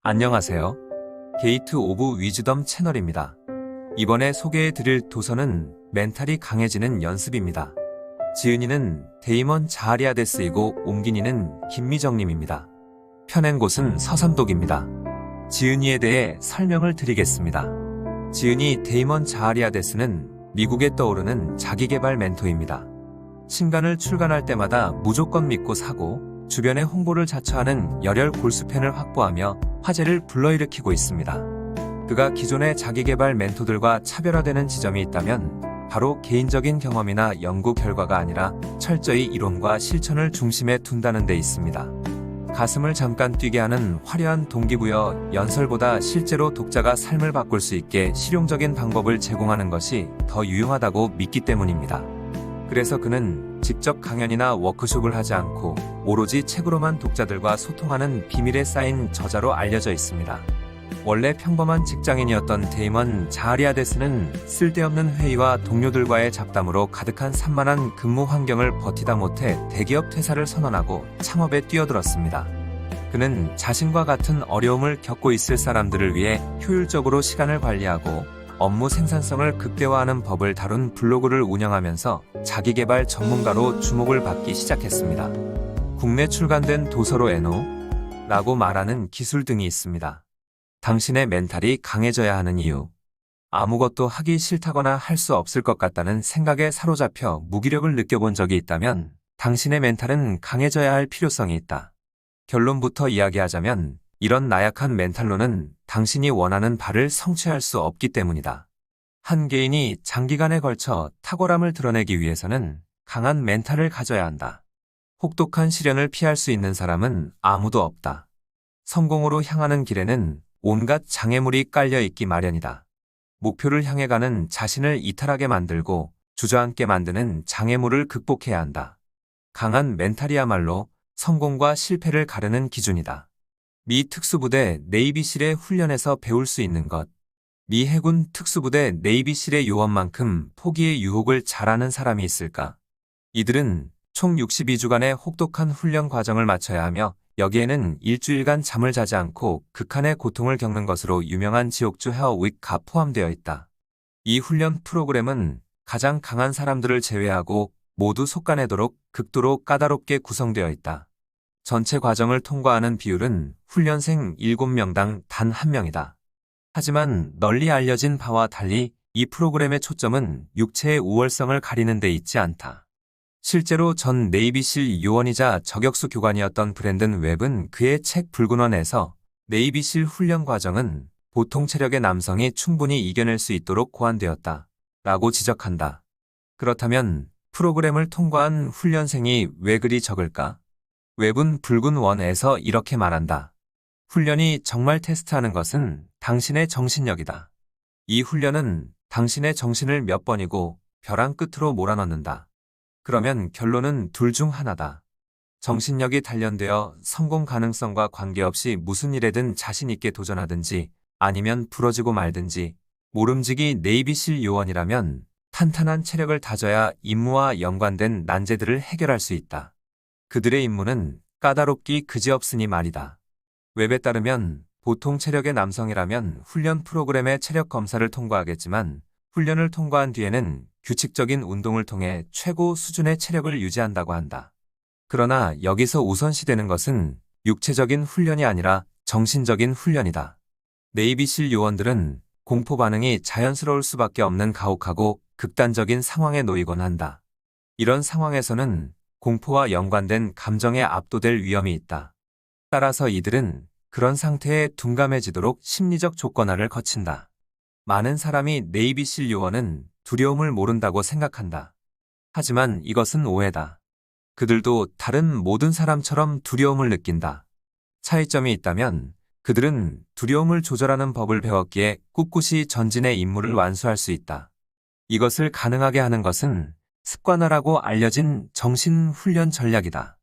안녕하세요. 게이트 오브 위즈덤 채널입니다. 이번에 소개해드릴 도서는 멘탈이 강해지는 연습입니다. 지은이는 데이먼 자하리아데스이고 옮긴이는 김미정님입니다. 펴낸 곳은 서산독입니다. 지은이에 대해 설명을 드리겠습니다. 지은이 데이먼 자하리아데스는 미국에 떠오르는 자기개발 멘토입니다. 신간을 출간할 때마다 무조건 믿고 사고 주변에 홍보를 자처하는 열혈 골수팬을 확보하며 화제를 불러일으키고 있습니다. 그가 기존의 자기개발 멘토들과 차별화되는 지점이 있다면 바로 개인적인 경험이나 연구 결과가 아니라 철저히 이론과 실천을 중심에 둔다는 데 있습니다. 가슴을 잠깐 뛰게 하는 화려한 동기부여 연설보다 실제로 독자가 삶을 바꿀 수 있게 실용적인 방법을 제공하는 것이 더 유용하다고 믿기 때문입니다. 그래서 그는 직접 강연이나 워크숍을 하지 않고 오로지 책으로만 독자들과 소통하는 비밀에 쌓인 저자로 알려져 있습니다. 원래 평범한 직장인이었던 데이먼 자하리아데스는 쓸데없는 회의와 동료들과의 잡담으로 가득한 산만한 근무 환경을 버티다 못해 대기업 퇴사를 선언하고 창업에 뛰어들었습니다. 그는 자신과 같은 어려움을 겪고 있을 사람들을 위해 효율적으로 시간을 관리하고 업무 생산성을 극대화하는 법을 다룬 블로그를 운영하면서 자기개발 전문가로 주목을 받기 시작했습니다. 국내 출간된 도서로 에노라고 말하는 기술 등이 있습니다. 당신의 멘탈이 강해져야 하는 이유. 아무것도 하기 싫다거나 할 수 없을 것 같다는 생각에 사로잡혀 무기력을 느껴본 적이 있다면 당신의 멘탈은 강해져야 할 필요성이 있다. 결론부터 이야기하자면 이런 나약한 멘탈로는 당신이 원하는 바를 성취할 수 없기 때문이다. 한 개인이 장기간에 걸쳐 탁월함을 드러내기 위해서는 강한 멘탈을 가져야 한다. 혹독한 시련을 피할 수 있는 사람은 아무도 없다. 성공으로 향하는 길에는 온갖 장애물이 깔려 있기 마련이다. 목표를 향해 가는 자신을 이탈하게 만들고 주저앉게 만드는 장애물을 극복해야 한다. 강한 멘탈이야말로 성공과 실패를 가르는 기준이다. 미 특수부대 네이비실의 훈련에서 배울 수 있는 것. 미 해군 특수부대 네이비실의 요원만큼 포기의 유혹을 잘하는 사람이 있을까? 이들은 총 62주간의 혹독한 훈련 과정을 마쳐야 하며 여기에는 일주일간 잠을 자지 않고 극한의 고통을 겪는 것으로 유명한 지옥주 헤어윅가 포함되어 있다. 이 훈련 프로그램은 가장 강한 사람들을 제외하고 모두 속가내도록 극도로 까다롭게 구성되어 있다. 전체 과정을 통과하는 비율은 훈련생 7명당 단 1명이다. 하지만 널리 알려진 바와 달리 이 프로그램의 초점은 육체의 우월성을 가리는 데 있지 않다. 실제로 전 네이비실 요원이자 저격수 교관이었던 브랜든 웹은 그의 책 붉은 원에서 네이비실 훈련 과정은 보통 체력의 남성이 충분히 이겨낼 수 있도록 고안되었다. 라고 지적한다. 그렇다면 프로그램을 통과한 훈련생이 왜 그리 적을까? 웹은 붉은 원에서 이렇게 말한다. 훈련이 정말 테스트하는 것은 당신의 정신력이다. 이 훈련은 당신의 정신을 몇 번이고 벼랑 끝으로 몰아넣는다. 그러면 결론은 둘 중 하나다. 정신력이 단련되어 성공 가능성과 관계없이 무슨 일에든 자신 있게 도전하든지 아니면 부러지고 말든지 모름지기 네이비실 요원이라면 탄탄한 체력을 다져야 임무와 연관된 난제들을 해결할 수 있다. 그들의 임무는 까다롭기 그지없으니 말이다. 웹에 따르면 보통 체력의 남성이라면 훈련 프로그램의 체력 검사를 통과하겠지만 훈련을 통과한 뒤에는 규칙적인 운동을 통해 최고 수준의 체력을 유지한다고 한다. 그러나 여기서 우선시되는 것은 육체적인 훈련이 아니라 정신적인 훈련이다. 네이비실 요원들은 공포 반응이 자연스러울 수밖에 없는 가혹하고 극단적인 상황에 놓이곤 한다. 이런 상황에서는 공포와 연관된 감정에 압도될 위험이 있다. 따라서 이들은 그런 상태에 둔감해지도록 심리적 조건화를 거친다. 많은 사람이 네이비실 요원은 두려움을 모른다고 생각한다. 하지만 이것은 오해다. 그들도 다른 모든 사람처럼 두려움을 느낀다. 차이점이 있다면 그들은 두려움을 조절하는 법을 배웠기에 꿋꿋이 전진의 임무를 완수할 수 있다. 이것을 가능하게 하는 것은 습관화라고 알려진 정신훈련 전략이다.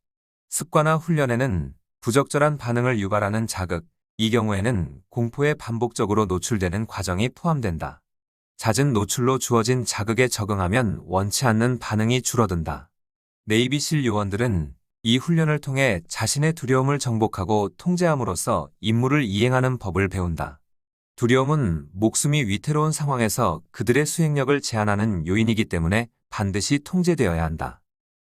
습관화 훈련에는 부적절한 반응을 유발하는 자극, 이 경우에는 공포에 반복적으로 노출되는 과정이 포함된다. 잦은 노출로 주어진 자극에 적응하면 원치 않는 반응이 줄어든다. 네이비실 요원들은 이 훈련을 통해 자신의 두려움을 정복하고 통제함으로써 임무를 이행하는 법을 배운다. 두려움은 목숨이 위태로운 상황에서 그들의 수행력을 제한하는 요인이기 때문에 반드시 통제되어야 한다.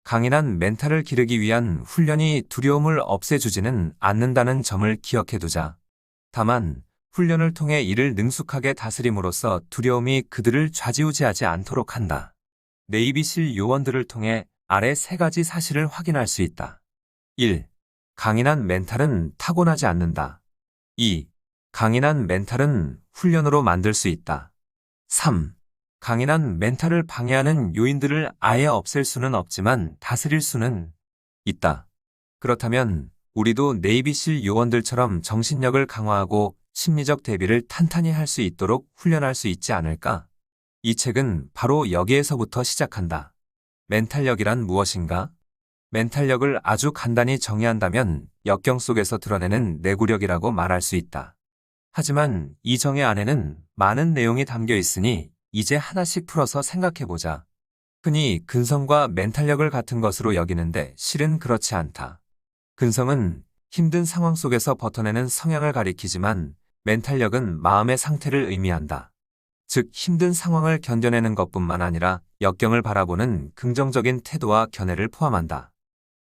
강인한 멘탈을 기르기 위한 훈련이 두려움을 없애주지는 않는다는 점을 기억해두자. 다만 훈련을 통해 이를 능숙하게 다스림으로써 두려움이 그들을 좌지우지하지 않도록 한다. 네이비실 요원들을 통해 아래 3가지 사실을 확인할 수 있다. 1. 강인한 멘탈은 타고나지 않는다. 2. 강인한 멘탈은 훈련으로 만들 수 있다. 3. 강인한 멘탈을 방해하는 요인들을 아예 없앨 수는 없지만 다스릴 수는 있다. 그렇다면 우리도 네이비실 요원들처럼 정신력을 강화하고 심리적 대비를 탄탄히 할 수 있도록 훈련할 수 있지 않을까? 이 책은 바로 여기에서부터 시작한다. 멘탈력이란 무엇인가? 멘탈력을 아주 간단히 정의한다면 역경 속에서 드러내는 내구력이라고 말할 수 있다. 하지만 이 정의 안에는 많은 내용이 담겨 있으니 이제 하나씩 풀어서 생각해보자. 흔히 근성과 멘탈력을 같은 것으로 여기는데 실은 그렇지 않다. 근성은 힘든 상황 속에서 버텨내는 성향을 가리키지만 멘탈력은 마음의 상태를 의미한다. 즉 힘든 상황을 견뎌내는 것뿐만 아니라 역경을 바라보는 긍정적인 태도와 견해를 포함한다.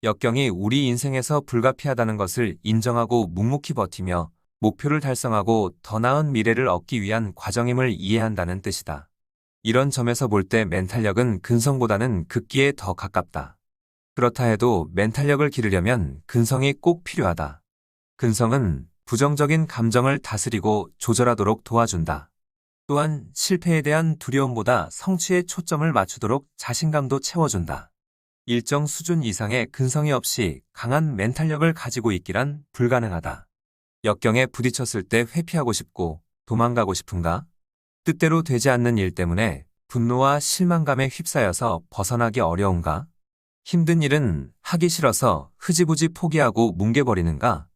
역경이 우리 인생에서 불가피하다는 것을 인정하고 묵묵히 버티며 목표를 달성하고 더 나은 미래를 얻기 위한 과정임을 이해한다는 뜻이다. 이런 점에서 볼 때 멘탈력은 근성보다는 극기에 더 가깝다. 그렇다 해도 멘탈력을 기르려면 근성이 꼭 필요하다. 근성은 부정적인 감정을 다스리고 조절하도록 도와준다. 또한 실패에 대한 두려움보다 성취에 초점을 맞추도록 자신감도 채워준다. 일정 수준 이상의 근성이 없이 강한 멘탈력을 가지고 있기란 불가능하다. 역경에 부딪혔을 때 회피하고 싶고 도망가고 싶은가? 뜻대로 되지 않는 일 때문에 분노와 실망감에 휩싸여서 벗어나기 어려운가? 힘든 일은 하기 싫어서 흐지부지 포기하고 뭉개버리는가?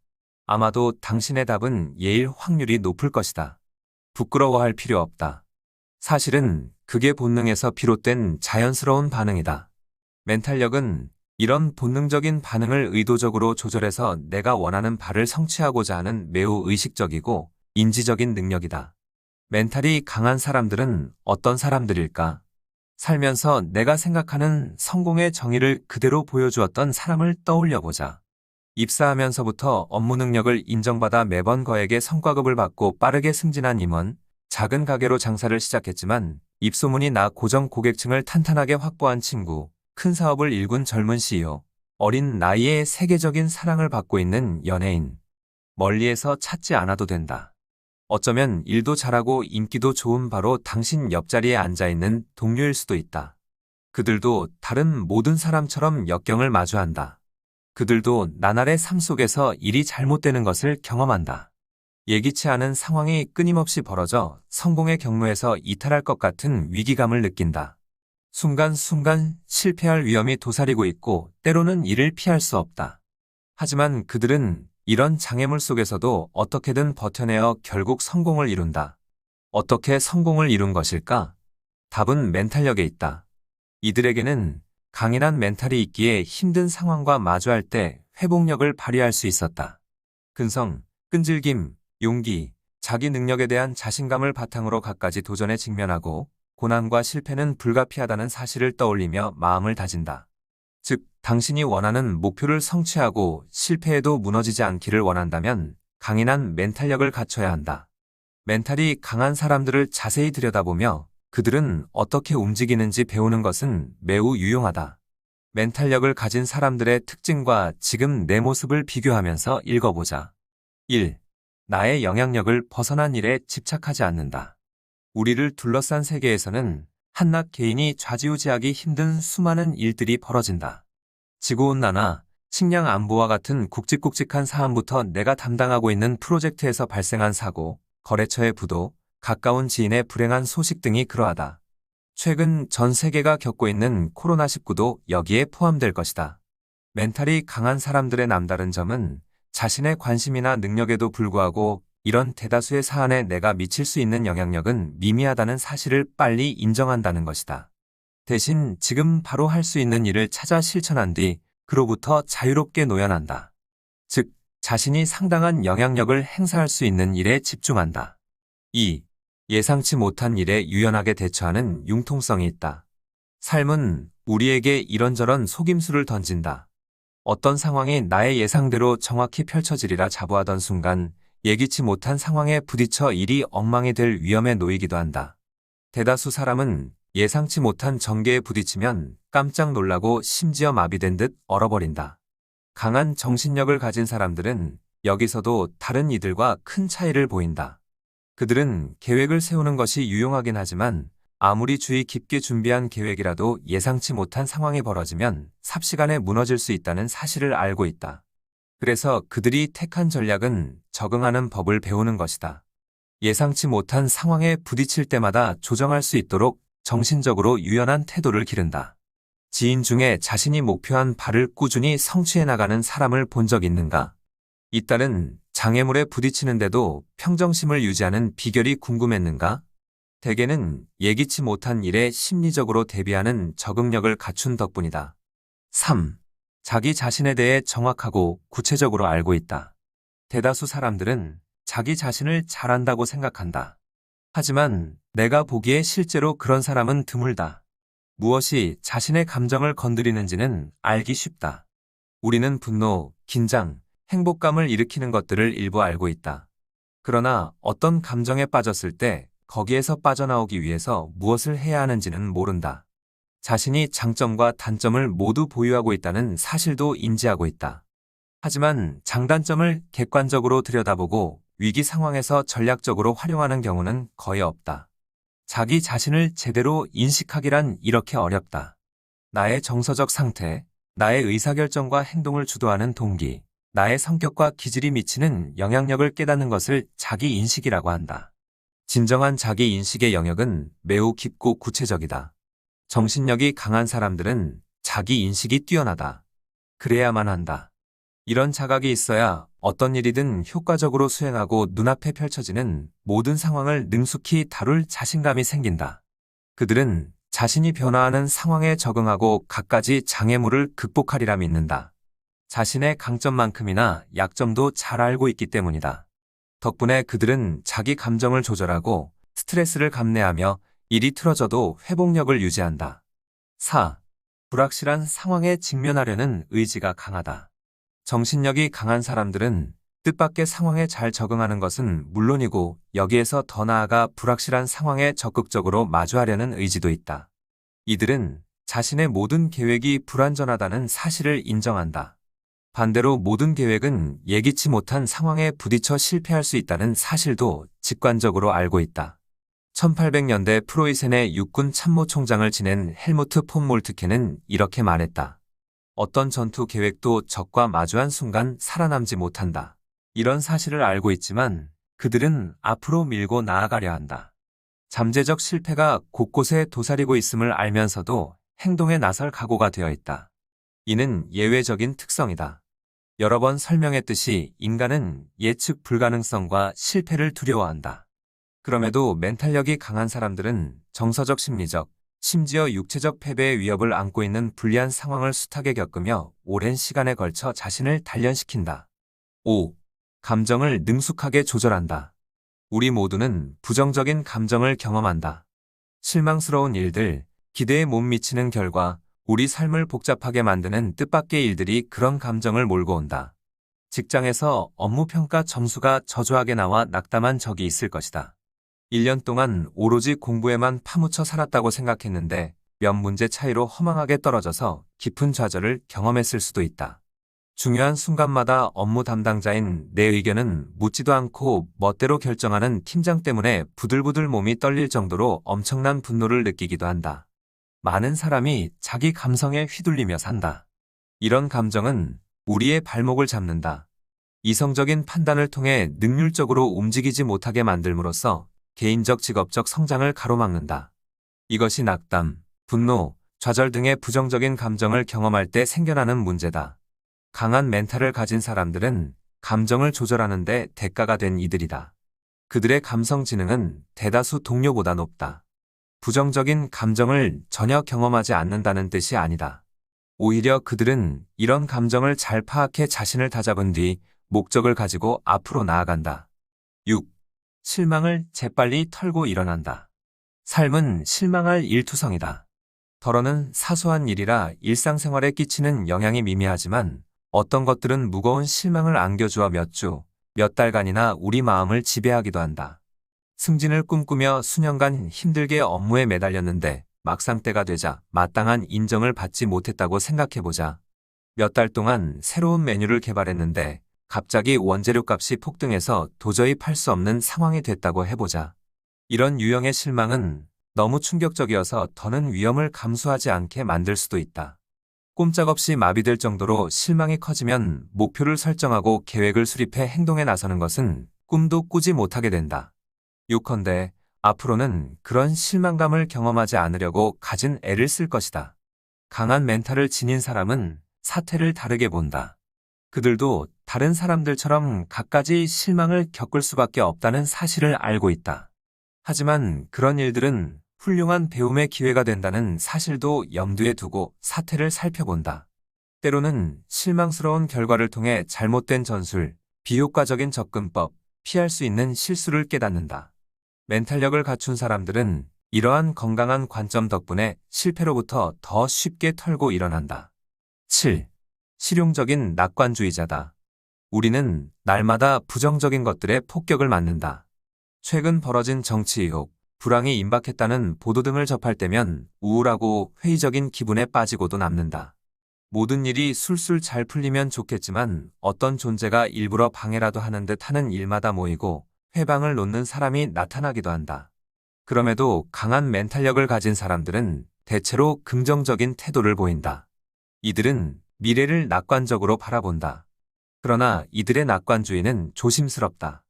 아마도 당신의 답은 예일 확률이 높을 것이다. 부끄러워할 필요 없다. 사실은 그게 본능에서 비롯된 자연스러운 반응이다. 멘탈력은 이런 본능적인 반응을 의도적으로 조절해서 내가 원하는 바를 성취하고자 하는 매우 의식적이고 인지적인 능력이다. 멘탈이 강한 사람들은 어떤 사람들일까? 살면서 내가 생각하는 성공의 정의를 그대로 보여주었던 사람을 떠올려보자. 입사하면서부터 업무 능력을 인정받아 매번 거액의 성과급을 받고 빠르게 승진한 임원, 작은 가게로 장사를 시작했지만 입소문이 나 고정 고객층을 탄탄하게 확보한 친구, 큰 사업을 일군 젊은 CEO, 어린 나이에 세계적인 사랑을 받고 있는 연예인. 멀리에서 찾지 않아도 된다. 어쩌면 일도 잘하고 인기도 좋은 바로 당신 옆자리에 앉아있는 동료일 수도 있다. 그들도 다른 모든 사람처럼 역경을 마주한다. 그들도 나날의 삶 속에서 일이 잘못되는 것을 경험한다. 예기치 않은 상황이 끊임없이 벌어져 성공의 경로에서 이탈할 것 같은 위기감을 느낀다. 순간순간 실패할 위험이 도사리고 있고 때로는 이를 피할 수 없다. 하지만 그들은 이런 장애물 속에서도 어떻게든 버텨내어 결국 성공을 이룬다. 어떻게 성공을 이룬 것일까? 답은 멘탈력에 있다. 이들에게는 강인한 멘탈이 있기에 힘든 상황과 마주할 때 회복력을 발휘할 수 있었다. 근성, 끈질김, 용기, 자기 능력에 대한 자신감을 바탕으로 갖가지 도전에 직면하고 고난과 실패는 불가피하다는 사실을 떠올리며 마음을 다진다. 즉, 당신이 원하는 목표를 성취하고 실패에도 무너지지 않기를 원한다면 강인한 멘탈력을 갖춰야 한다. 멘탈이 강한 사람들을 자세히 들여다보며 그들은 어떻게 움직이는지 배우는 것은 매우 유용하다. 멘탈력을 가진 사람들의 특징과 지금 내 모습을 비교하면서 읽어보자. 1. 나의 영향력을 벗어난 일에 집착하지 않는다. 우리를 둘러싼 세계에서는 한낱 개인이 좌지우지하기 힘든 수많은 일들이 벌어진다. 지구온난화, 식량 안보와 같은 굵직굵직한 사안부터 내가 담당하고 있는 프로젝트에서 발생한 사고, 거래처의 부도, 가까운 지인의 불행한 소식 등이 그러하다. 최근 전 세계가 겪고 있는 코로나19도 여기에 포함될 것이다. 멘탈이 강한 사람들의 남다른 점은 자신의 관심이나 능력에도 불구하고 이런 대다수의 사안에 내가 미칠 수 있는 영향력은 미미하다는 사실을 빨리 인정한다는 것이다. 대신 지금 바로 할 수 있는 일을 찾아 실천한 뒤 그로부터 자유롭게 노연한다. 즉, 자신이 상당한 영향력을 행사할 수 있는 일에 집중한다. 2. 예상치 못한 일에 유연하게 대처하는 융통성이 있다. 삶은 우리에게 이런저런 속임수를 던진다. 어떤 상황이 나의 예상대로 정확히 펼쳐지리라 자부하던 순간 예기치 못한 상황에 부딪혀 일이 엉망이 될 위험에 놓이기도 한다. 대다수 사람은 예상치 못한 전개에 부딪히면 깜짝 놀라고 심지어 마비된 듯 얼어버린다. 강한 정신력을 가진 사람들은 여기서도 다른 이들과 큰 차이를 보인다. 그들은 계획을 세우는 것이 유용하긴 하지만 아무리 주의 깊게 준비한 계획이라도 예상치 못한 상황이 벌어지면 삽시간에 무너질 수 있다는 사실을 알고 있다. 그래서 그들이 택한 전략은 적응하는 법을 배우는 것이다. 예상치 못한 상황에 부딪힐 때마다 조정할 수 있도록 정신적으로 유연한 태도를 기른다. 지인 중에 자신이 목표한 바를 꾸준히 성취해 나가는 사람을 본 적 있는가? 이딸은 장애물에 부딪히는데도 평정심을 유지하는 비결이 궁금했는가? 대개는 예기치 못한 일에 심리적으로 대비하는 적응력을 갖춘 덕분이다. 3. 자기 자신에 대해 정확하고 구체적으로 알고 있다. 대다수 사람들은 자기 자신을 잘 안다고 생각한다. 하지만 내가 보기에 실제로 그런 사람은 드물다. 무엇이 자신의 감정을 건드리는지는 알기 쉽다. 우리는 분노, 긴장, 행복감을 일으키는 것들을 일부 알고 있다. 그러나 어떤 감정에 빠졌을 때 거기에서 빠져나오기 위해서 무엇을 해야 하는지는 모른다. 자신이 장점과 단점을 모두 보유하고 있다는 사실도 인지하고 있다. 하지만 장단점을 객관적으로 들여다보고 위기 상황에서 전략적으로 활용하는 경우는 거의 없다. 자기 자신을 제대로 인식하기란 이렇게 어렵다. 나의 정서적 상태, 나의 의사결정과 행동을 주도하는 동기, 나의 성격과 기질이 미치는 영향력을 깨닫는 것을 자기 인식이라고 한다. 진정한 자기 인식의 영역은 매우 깊고 구체적이다. 정신력이 강한 사람들은 자기 인식이 뛰어나다. 그래야만 한다. 이런 자각이 있어야 어떤 일이든 효과적으로 수행하고 눈앞에 펼쳐지는 모든 상황을 능숙히 다룰 자신감이 생긴다. 그들은 자신이 변화하는 상황에 적응하고 갖가지 장애물을 극복하리라 믿는다. 자신의 강점만큼이나 약점도 잘 알고 있기 때문이다. 덕분에 그들은 자기 감정을 조절하고 스트레스를 감내하며 일이 틀어져도 회복력을 유지한다. 4. 불확실한 상황에 직면하려는 의지가 강하다. 정신력이 강한 사람들은 뜻밖의 상황에 잘 적응하는 것은 물론이고 여기에서 더 나아가 불확실한 상황에 적극적으로 마주하려는 의지도 있다. 이들은 자신의 모든 계획이 불완전하다는 사실을 인정한다. 반대로 모든 계획은 예기치 못한 상황에 부딪혀 실패할 수 있다는 사실도 직관적으로 알고 있다. 1800년대 프로이센의 육군 참모총장을 지낸 헬무트 폰 몰트케는 이렇게 말했다. 어떤 전투 계획도 적과 마주한 순간 살아남지 못한다. 이런 사실을 알고 있지만 그들은 앞으로 밀고 나아가려 한다. 잠재적 실패가 곳곳에 도사리고 있음을 알면서도 행동에 나설 각오가 되어 있다. 이는 예외적인 특성이다. 여러 번 설명했듯이 인간은 예측 불가능성과 실패를 두려워한다. 그럼에도 멘탈력이 강한 사람들은 정서적 심리적, 심지어 육체적 패배의 위협을 안고 있는 불리한 상황을 숱하게 겪으며 오랜 시간에 걸쳐 자신을 단련시킨다. 5. 감정을 능숙하게 조절한다. 우리 모두는 부정적인 감정을 경험한다. 실망스러운 일들, 기대에 못 미치는 결과, 우리 삶을 복잡하게 만드는 뜻밖의 일들이 그런 감정을 몰고 온다. 직장에서 업무 평가 점수가 저조하게 나와 낙담한 적이 있을 것이다. 1년 동안 오로지 공부에만 파묻혀 살았다고 생각했는데 몇 문제 차이로 허망하게 떨어져서 깊은 좌절을 경험했을 수도 있다. 중요한 순간마다 업무 담당자인 내 의견은 묻지도 않고 멋대로 결정하는 팀장 때문에 부들부들 몸이 떨릴 정도로 엄청난 분노를 느끼기도 한다. 많은 사람이 자기 감성에 휘둘리며 산다. 이런 감정은 우리의 발목을 잡는다. 이성적인 판단을 통해 능률적으로 움직이지 못하게 만들므로써 개인적 직업적 성장을 가로막는다. 이것이 낙담, 분노, 좌절 등의 부정적인 감정을 경험할 때 생겨나는 문제다. 강한 멘탈을 가진 사람들은 감정을 조절하는 데 대가가 된 이들이다. 그들의 감성 지능은 대다수 동료보다 높다. 부정적인 감정을 전혀 경험하지 않는다는 뜻이 아니다. 오히려 그들은 이런 감정을 잘 파악해 자신을 다잡은 뒤 목적을 가지고 앞으로 나아간다. 6. 실망을 재빨리 털고 일어난다. 삶은 실망할 일투성이다. 덜어는 사소한 일이라 일상생활에 끼치는 영향이 미미하지만 어떤 것들은 무거운 실망을 안겨주어 몇 주, 몇 달간이나 우리 마음을 지배하기도 한다. 승진을 꿈꾸며 수년간 힘들게 업무에 매달렸는데 막상 때가 되자 마땅한 인정을 받지 못했다고 생각해보자. 몇 달 동안 새로운 메뉴를 개발했는데 갑자기 원재료 값이 폭등해서 도저히 팔 수 없는 상황이 됐다고 해보자. 이런 유형의 실망은 너무 충격적이어서 더는 위험을 감수하지 않게 만들 수도 있다. 꼼짝없이 마비될 정도로 실망이 커지면 목표를 설정하고 계획을 수립해 행동에 나서는 것은 꿈도 꾸지 못하게 된다. 요컨대 앞으로는 그런 실망감을 경험하지 않으려고 가진 애를 쓸 것이다. 강한 멘탈을 지닌 사람은 사태를 다르게 본다. 그들도 다른 사람들처럼 갖가지 실망을 겪을 수밖에 없다는 사실을 알고 있다. 하지만 그런 일들은 훌륭한 배움의 기회가 된다는 사실도 염두에 두고 사태를 살펴본다. 때로는 실망스러운 결과를 통해 잘못된 전술, 비효과적인 접근법, 피할 수 있는 실수를 깨닫는다. 멘탈력을 갖춘 사람들은 이러한 건강한 관점 덕분에 실패로부터 더 쉽게 털고 일어난다. 7. 실용적인 낙관주의자다. 우리는 날마다 부정적인 것들에 폭격을 맞는다. 최근 벌어진 정치 의혹, 불황이 임박했다는 보도 등을 접할 때면 우울하고 회의적인 기분에 빠지고도 남는다. 모든 일이 술술 잘 풀리면 좋겠지만 어떤 존재가 일부러 방해라도 하는 듯 하는 일마다 모이고 회방을 놓는 사람이 나타나기도 한다. 그럼에도 강한 멘탈력을 가진 사람들은 대체로 긍정적인 태도를 보인다. 이들은 미래를 낙관적으로 바라본다. 그러나 이들의 낙관주의는 조심스럽다.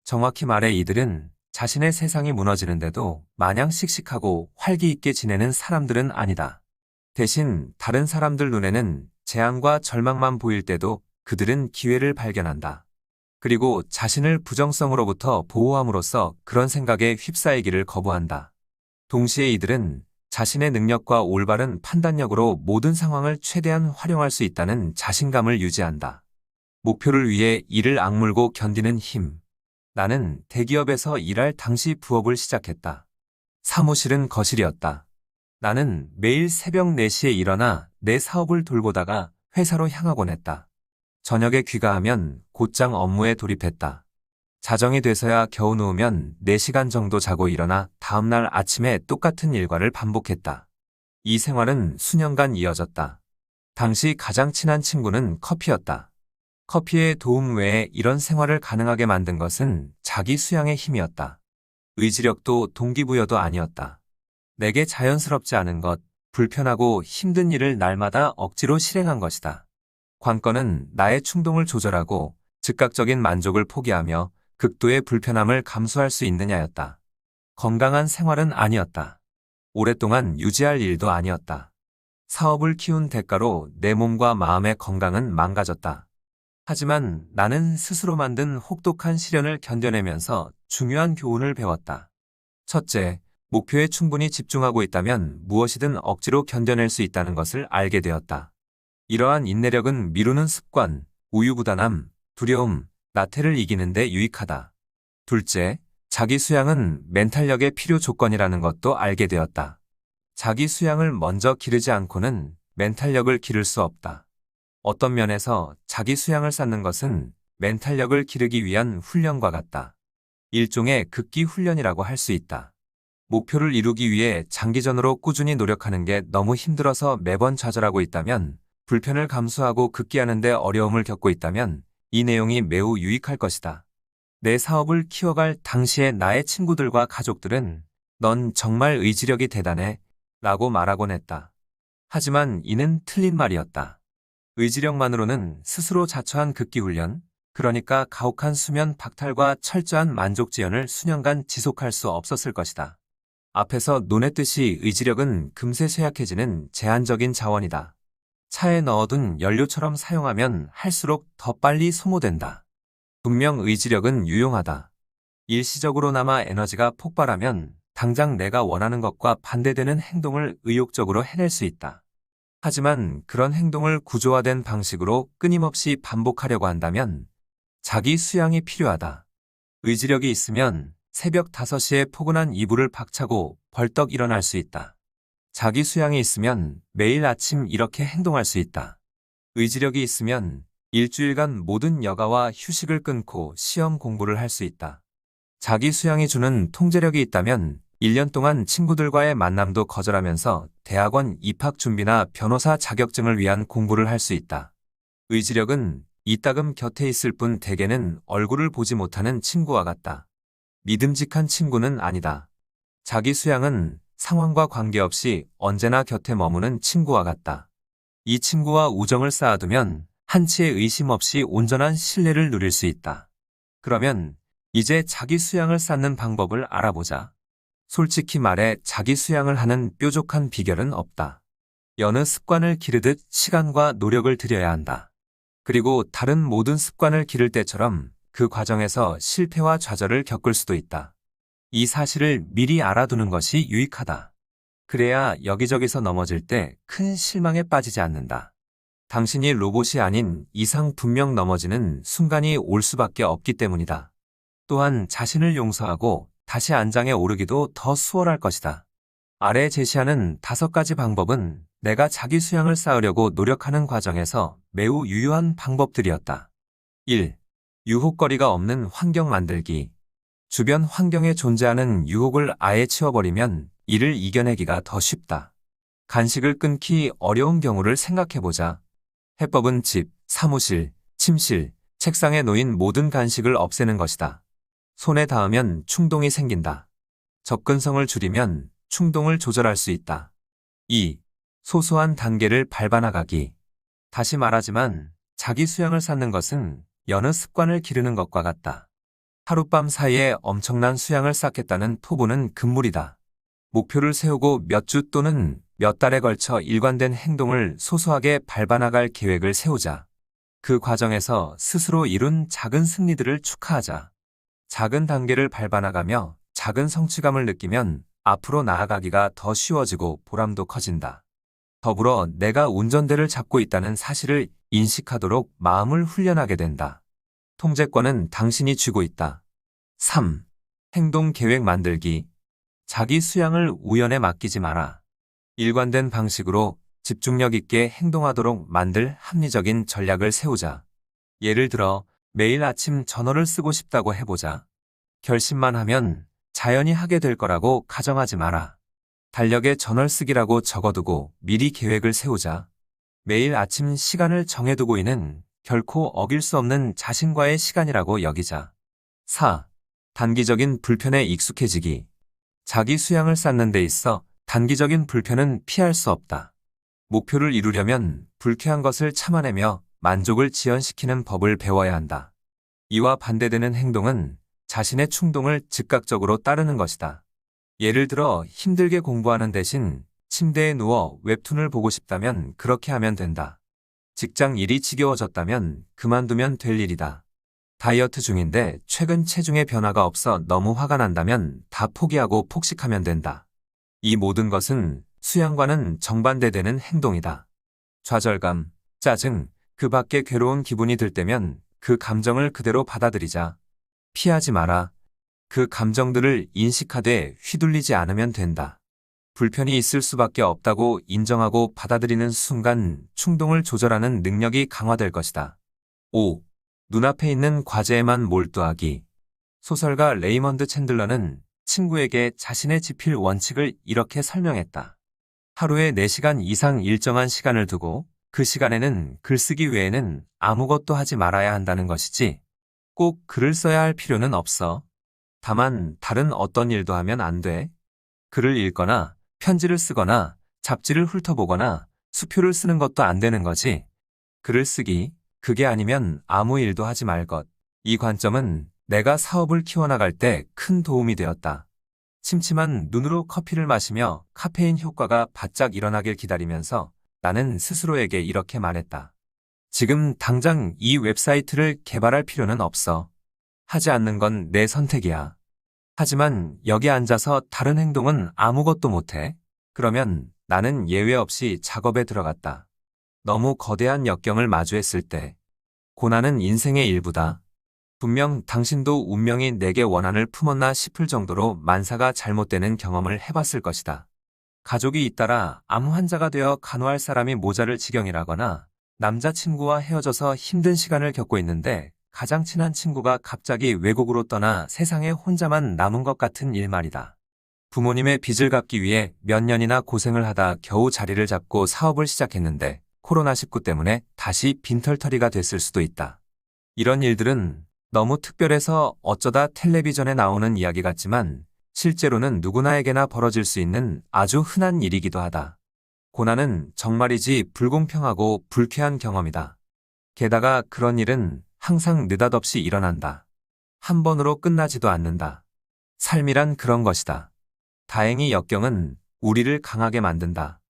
정확히 말해 이들은 자신의 세상이 무너지는데도 마냥 씩씩하고 활기 있게 지내는 사람들은 아니다. 대신 다른 사람들 눈에는 재앙과 절망만 보일 때도 그들은 기회를 발견한다. 그리고 자신을 부정성으로부터 보호함으로써 그런 생각에 휩싸이기를 거부한다. 동시에 이들은 자신의 능력과 올바른 판단력으로 모든 상황을 최대한 활용할 수 있다는 자신감을 유지한다. 목표를 위해 이를 악물고 견디는 힘. 나는 대기업에서 일할 당시 부업을 시작했다. 사무실은 거실이었다. 나는 매일 새벽 4시에 일어나 내 사업을 돌보다가 회사로 향하곤 했다. 저녁에 귀가하면 곧장 업무에 돌입했다. 자정이 돼서야 겨우 누우면 4시간 정도 자고 일어나 다음날 아침에 똑같은 일과를 반복했다. 이 생활은 수년간 이어졌다. 당시 가장 친한 친구는 커피였다. 커피의 도움 외에 이런 생활을 가능하게 만든 것은 자기 수양의 힘이었다. 의지력도 동기부여도 아니었다. 내게 자연스럽지 않은 것, 불편하고 힘든 일을 날마다 억지로 실행한 것이다. 관건은 나의 충동을 조절하고 즉각적인 만족을 포기하며 극도의 불편함을 감수할 수 있느냐였다. 건강한 생활은 아니었다. 오랫동안 유지할 일도 아니었다. 사업을 키운 대가로 내 몸과 마음의 건강은 망가졌다. 하지만 나는 스스로 만든 혹독한 시련을 견뎌내면서 중요한 교훈을 배웠다. 첫째, 목표에 충분히 집중하고 있다면 무엇이든 억지로 견뎌낼 수 있다는 것을 알게 되었다. 이러한 인내력은 미루는 습관, 우유부단함, 두려움, 나태를 이기는 데 유익하다. 둘째, 자기 수양은 멘탈력의 필요 조건이라는 것도 알게 되었다. 자기 수양을 먼저 기르지 않고는 멘탈력을 기를 수 없다. 어떤 면에서 자기 수양을 쌓는 것은 멘탈력을 기르기 위한 훈련과 같다. 일종의 극기 훈련이라고 할 수 있다. 목표를 이루기 위해 장기전으로 꾸준히 노력하는 게 너무 힘들어서 매번 좌절하고 있다면, 불편을 감수하고 극기하는 데 어려움을 겪고 있다면 이 내용이 매우 유익할 것이다. 내 사업을 키워갈 당시의 나의 친구들과 가족들은 넌 정말 의지력이 대단해 라고 말하곤 했다. 하지만 이는 틀린 말이었다. 의지력만으로는 스스로 자처한 극기훈련, 그러니까 가혹한 수면 박탈과 철저한 만족지연을 수년간 지속할 수 없었을 것이다. 앞에서 논했듯이 의지력은 금세 쇠약해지는 제한적인 자원이다. 차에 넣어둔 연료처럼 사용하면 할수록 더 빨리 소모된다. 분명 의지력은 유용하다. 일시적으로나마 에너지가 폭발하면 당장 내가 원하는 것과 반대되는 행동을 의욕적으로 해낼 수 있다. 하지만 그런 행동을 구조화된 방식으로 끊임없이 반복하려고 한다면 자기 수양이 필요하다. 의지력이 있으면 새벽 5시에 포근한 이불을 박차고 벌떡 일어날 수 있다. 자기 수양이 있으면 매일 아침 이렇게 행동할 수 있다. 의지력이 있으면 일주일간 모든 여가와 휴식을 끊고 시험 공부를 할 수 있다. 자기 수양이 주는 통제력이 있다면 1년 동안 친구들과의 만남도 거절하면서 대학원 입학 준비나 변호사 자격증을 위한 공부를 할 수 있다. 의지력은 이따금 곁에 있을 뿐 대개는 얼굴을 보지 못하는 친구와 같다. 믿음직한 친구는 아니다. 자기 수양은 상황과 관계없이 언제나 곁에 머무는 친구와 같다. 이 친구와 우정을 쌓아두면 한치의 의심 없이 온전한 신뢰를 누릴 수 있다. 그러면 이제 자기 수양을 쌓는 방법을 알아보자. 솔직히 말해 자기 수양을 하는 뾰족한 비결은 없다. 여느 습관을 기르듯 시간과 노력을 들여야 한다. 그리고 다른 모든 습관을 기를 때처럼 그 과정에서 실패와 좌절을 겪을 수도 있다. 이 사실을 미리 알아두는 것이 유익하다. 그래야 여기저기서 넘어질 때 큰 실망에 빠지지 않는다. 당신이 로봇이 아닌 이상 분명 넘어지는 순간이 올 수밖에 없기 때문이다. 또한 자신을 용서하고 다시 안장에 오르기도 더 수월할 것이다. 아래 제시하는 5가지 방법은 내가 자기 수양을 쌓으려고 노력하는 과정에서 매우 유효한 방법들이었다. 1. 유혹거리가 없는 환경 만들기. 주변 환경에 존재하는 유혹을 아예 치워버리면 이를 이겨내기가 더 쉽다. 간식을 끊기 어려운 경우를 생각해보자. 해법은 집, 사무실, 침실, 책상에 놓인 모든 간식을 없애는 것이다. 손에 닿으면 충동이 생긴다. 접근성을 줄이면 충동을 조절할 수 있다. 2. 소소한 단계를 밟아나가기. 다시 말하지만 자기 수양을 쌓는 것은 여느 습관을 기르는 것과 같다. 하룻밤 사이에 엄청난 수양을 쌓겠다는 포부는 금물이다. 목표를 세우고 몇 주 또는 몇 달에 걸쳐 일관된 행동을 소소하게 밟아나갈 계획을 세우자. 그 과정에서 스스로 이룬 작은 승리들을 축하하자. 작은 단계를 밟아나가며 작은 성취감을 느끼면 앞으로 나아가기가 더 쉬워지고 보람도 커진다. 더불어 내가 운전대를 잡고 있다는 사실을 인식하도록 마음을 훈련하게 된다. 통제권은 당신이 쥐고 있다. 3. 행동 계획 만들기. 자기 수양을 우연에 맡기지 마라. 일관된 방식으로 집중력 있게 행동하도록 만들 합리적인 전략을 세우자. 예를 들어 매일 아침 전어를 쓰고 싶다고 해보자. 결심만 하면 자연히 하게 될 거라고 가정하지 마라. 달력에 전월쓰기라고 적어두고 미리 계획을 세우자. 매일 아침 시간을 정해두고 이는 결코 어길 수 없는 자신과의 시간이라고 여기자. 4. 단기적인 불편에 익숙해지기. 자기 수양을 쌓는 데 있어 단기적인 불편은 피할 수 없다. 목표를 이루려면 불쾌한 것을 참아내며 만족을 지연시키는 법을 배워야 한다. 이와 반대되는 행동은 자신의 충동을 즉각적으로 따르는 것이다. 예를 들어 힘들게 공부하는 대신 침대에 누워 웹툰을 보고 싶다면 그렇게 하면 된다. 직장 일이 지겨워졌다면 그만두면 될 일이다. 다이어트 중인데 최근 체중에 변화가 없어 너무 화가 난다면 다 포기하고 폭식하면 된다. 이 모든 것은 수양과는 정반대되는 행동이다. 좌절감, 짜증, 그 밖에 괴로운 기분이 들 때면 그 감정을 그대로 받아들이자. 피하지 마라. 그 감정들을 인식하되 휘둘리지 않으면 된다. 불편이 있을 수밖에 없다고 인정하고 받아들이는 순간 충동을 조절하는 능력이 강화될 것이다. 5. 눈앞에 있는 과제에만 몰두하기. 소설가 레이먼드 챈들러는 친구에게 자신의 지필 원칙을 이렇게 설명했다. 하루에 4시간 이상 일정한 시간을 두고 그 시간에는 글쓰기 외에는 아무것도 하지 말아야 한다는 것이지. 꼭 글을 써야 할 필요는 없어. 다만 다른 어떤 일도 하면 안 돼. 글을 읽거나 편지를 쓰거나 잡지를 훑어보거나 수표를 쓰는 것도 안 되는 거지. 글을 쓰기, 그게 아니면 아무 일도 하지 말 것. 이 관점은 내가 사업을 키워나갈 때 큰 도움이 되었다. 침침한 눈으로 커피를 마시며 카페인 효과가 바짝 일어나길 기다리면서 나는 스스로에게 이렇게 말했다. 지금 당장 이 웹사이트를 개발할 필요는 없어. 하지 않는 건 내 선택이야. 하지만 여기 앉아서 다른 행동은 아무것도 못해. 그러면 나는 예외 없이 작업에 들어갔다. 너무 거대한 역경을 마주했을 때, 고난은 인생의 일부다. 분명 당신도 운명이 내게 원한을 품었나 싶을 정도로 만사가 잘못되는 경험을 해봤을 것이다. 가족이 잇따라 암 환자가 되어 간호할 사람이 모자랄 지경이라거나 남자친구와 헤어져서 힘든 시간을 겪고 있는데 가장 친한 친구가 갑자기 외국으로 떠나 세상에 혼자만 남은 것 같은 일 말이다. 부모님의 빚을 갚기 위해 몇 년이나 고생을 하다 겨우 자리를 잡고 사업을 시작했는데 코로나19 때문에 다시 빈털터리가 됐을 수도 있다. 이런 일들은 너무 특별해서 어쩌다 텔레비전에 나오는 이야기 같지만 실제로는 누구나에게나 벌어질 수 있는 아주 흔한 일이기도 하다. 고난은 정말이지 불공평하고 불쾌한 경험이다. 게다가 그런 일은 항상 느닷없이 일어난다. 한 번으로 끝나지도 않는다. 삶이란 그런 것이다. 다행히 역경은 우리를 강하게 만든다.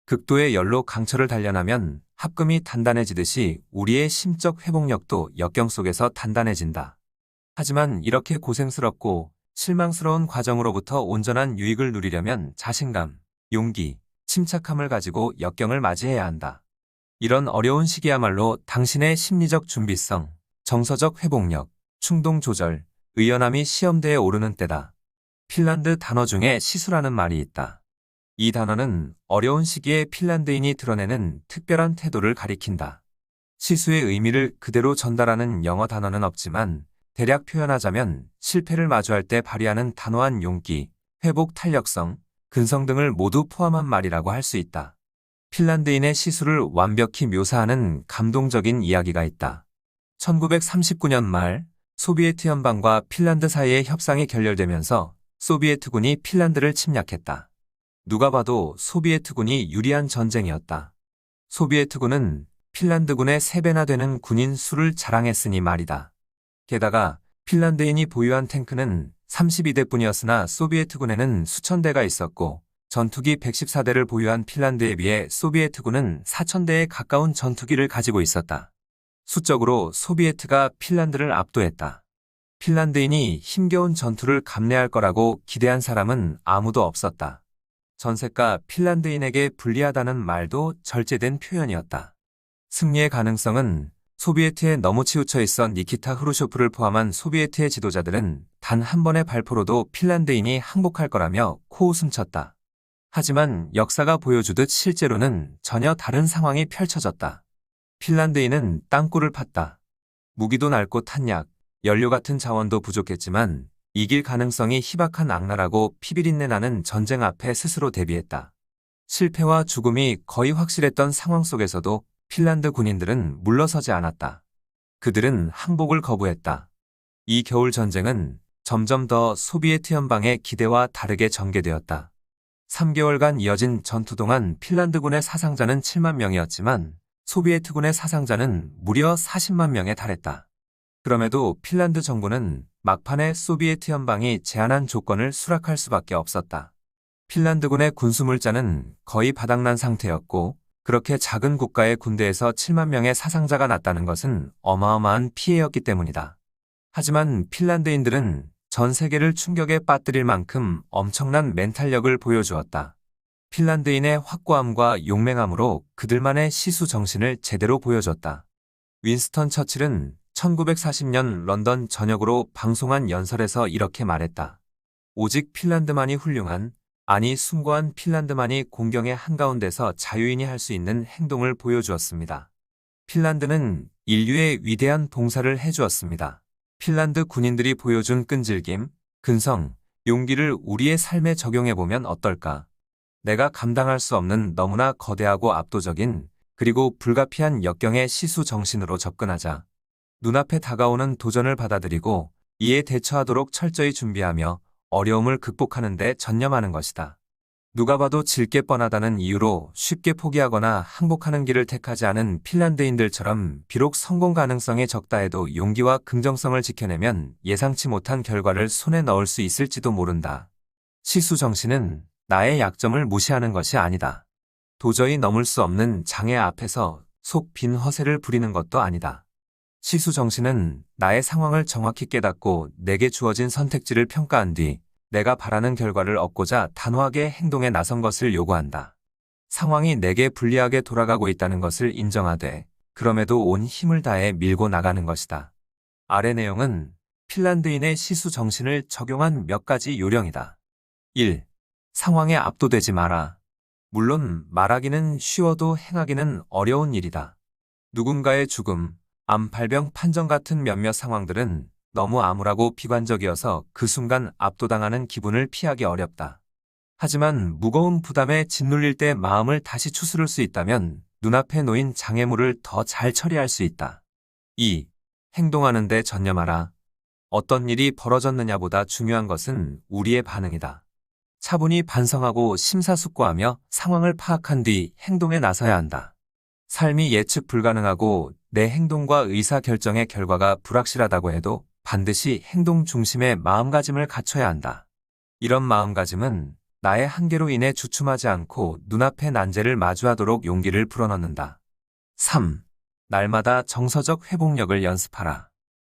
극도의 열로 강철을 단련하면 합금이 단단해지듯이 우리의 심적 회복력도 역경 속에서 단단해진다. 하지만 이렇게 고생스럽고 실망스러운 과정으로부터 온전한 유익을 누리려면 자신감, 용기, 침착함을 가지고 역경을 맞이해야 한다. 이런 어려운 시기야말로 당신의 심리적 준비성, 정서적 회복력, 충동 조절, 의연함이 시험대에 오르는 때다. 핀란드 단어 중에 시수라는 말이 있다. 이 단어는 어려운 시기에 핀란드인이 드러내는 특별한 태도를 가리킨다. 시수의 의미를 그대로 전달하는 영어 단어는 없지만 대략 표현하자면 실패를 마주할 때 발휘하는 단호한 용기, 회복 탄력성, 근성 등을 모두 포함한 말이라고 할 수 있다. 핀란드인의 시수를 완벽히 묘사하는 감동적인 이야기가 있다. 1939년 말 소비에트 연방과 핀란드 사이의 협상이 결렬되면서 소비에트군이 핀란드를 침략했다. 누가 봐도 소비에트군이 유리한 전쟁이었다. 소비에트군은 핀란드군의 3배나 되는 군인 수를 자랑했으니 말이다. 게다가 핀란드인이 보유한 탱크는 32대뿐이었으나 소비에트군에는 수천 대가 있었고 전투기 114대를 보유한 핀란드에 비해 소비에트군은 4,000대에 가까운 전투기를 가지고 있었다. 수적으로 소비에트가 핀란드를 압도했다. 핀란드인이 힘겨운 전투를 감내할 거라고 기대한 사람은 아무도 없었다. 전세가 핀란드인에게 불리하다는 말도 절제된 표현이었다. 승리의 가능성은 소비에트에 너무 치우쳐 있어 니키타 흐루쇼프를 포함한 소비에트의 지도자들은 단 한 번의 발포로도 핀란드인이 항복할 거라며 코웃음 쳤다. 하지만 역사가 보여주듯 실제로는 전혀 다른 상황이 펼쳐졌다. 핀란드인은 땅굴을 팠다. 무기도 낡고 탄약, 연료 같은 자원도 부족했지만 이길 가능성이 희박한 악랄하고 피비린내 나는 전쟁 앞에 스스로 대비했다. 실패와 죽음이 거의 확실했던 상황 속에서도 핀란드 군인들은 물러서지 않았다. 그들은 항복을 거부했다. 이 겨울 전쟁은 점점 더 소비에트 연방의 기대와 다르게 전개되었다. 3개월간 이어진 전투 동안 핀란드군의 사상자는 7만 명이었지만 소비에트군의 사상자는 무려 40만 명에 달했다. 그럼에도 핀란드 정부는 막판에 소비에트 연방이 제안한 조건을 수락할 수밖에 없었다. 핀란드군의 군수물자는 거의 바닥난 상태였고 그렇게 작은 국가의 군대에서 7만 명의 사상자가 났다는 것은 어마어마한 피해였기 때문이다. 하지만 핀란드인들은 전 세계를 충격에 빠뜨릴 만큼 엄청난 멘탈력을 보여주었다. 핀란드인의 확고함과 용맹함으로 그들만의 시수 정신을 제대로 보여줬다. 윈스턴 처칠은 1940년 런던 전역으로 방송한 연설에서 이렇게 말했다. 오직 핀란드만이 훌륭한, 아니 숭고한 핀란드만이 공경의 한가운데서 자유인이 할 수 있는 행동을 보여주었습니다. 핀란드는 인류의 위대한 봉사를 해주었습니다. 핀란드 군인들이 보여준 끈질김, 근성, 용기를 우리의 삶에 적용해보면 어떨까? 내가 감당할 수 없는 너무나 거대하고 압도적인 그리고 불가피한 역경의 시수 정신으로 접근하자. 눈앞에 다가오는 도전을 받아들이고 이에 대처하도록 철저히 준비하며 어려움을 극복하는 데 전념하는 것이다. 누가 봐도 질 게 뻔하다는 이유로 쉽게 포기하거나 항복하는 길을 택하지 않은 핀란드인들처럼 비록 성공 가능성이 적다 해도 용기와 긍정성을 지켜내면 예상치 못한 결과를 손에 넣을 수 있을지도 모른다. 시수 정신은 나의 약점을 무시하는 것이 아니다. 도저히 넘을 수 없는 장애 앞에서 속 빈 허세를 부리는 것도 아니다. 시수 정신은 나의 상황을 정확히 깨닫고 내게 주어진 선택지를 평가한 뒤 내가 바라는 결과를 얻고자 단호하게 행동에 나선 것을 요구한다. 상황이 내게 불리하게 돌아가고 있다는 것을 인정하되 그럼에도 온 힘을 다해 밀고 나가는 것이다. 아래 내용은 핀란드인의 시수 정신을 적용한 몇 가지 요령이다. 1. 상황에 압도되지 마라. 물론 말하기는 쉬워도 행하기는 어려운 일이다. 누군가의 죽음, 암팔병 판정 같은 몇몇 상황들은 너무 암울하고 비관적이어서 그 순간 압도당하는 기분을 피하기 어렵다. 하지만 무거운 부담에 짓눌릴 때 마음을 다시 추스를 수 있다면 눈앞에 놓인 장애물을 더 잘 처리할 수 있다. 2. 행동하는 데 전념하라. 어떤 일이 벌어졌느냐보다 중요한 것은 우리의 반응이다. 차분히 반성하고 심사숙고하며 상황을 파악한 뒤 행동에 나서야 한다. 삶이 예측 불가능하고 내 행동과 의사결정의 결과가 불확실하다고 해도 반드시 행동 중심의 마음가짐을 갖춰야 한다. 이런 마음가짐은 나의 한계로 인해 주춤하지 않고 눈앞의 난제를 마주하도록 용기를 불어넣는다. 3. 날마다 정서적 회복력을 연습하라.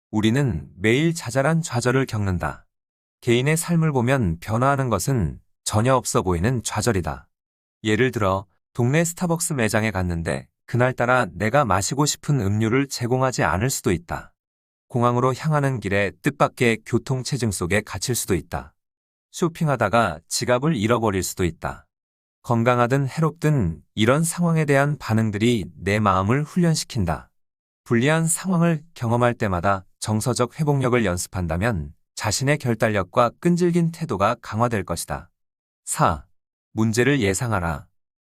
우리는 매일 자잘한 좌절을 겪는다. 개인의 삶을 보면 변화하는 것은 전혀 없어 보이는 좌절이다. 예를 들어 동네 스타벅스 매장에 갔는데 그날따라 내가 마시고 싶은 음료를 제공하지 않을 수도 있다. 공항으로 향하는 길에 뜻밖의 교통체증 속에 갇힐 수도 있다. 쇼핑하다가 지갑을 잃어버릴 수도 있다. 건강하든 해롭든 이런 상황에 대한 반응들이 내 마음을 훈련시킨다. 불리한 상황을 경험할 때마다 정서적 회복력을 연습한다면 자신의 결단력과 끈질긴 태도가 강화될 것이다. 4. 문제를 예상하라.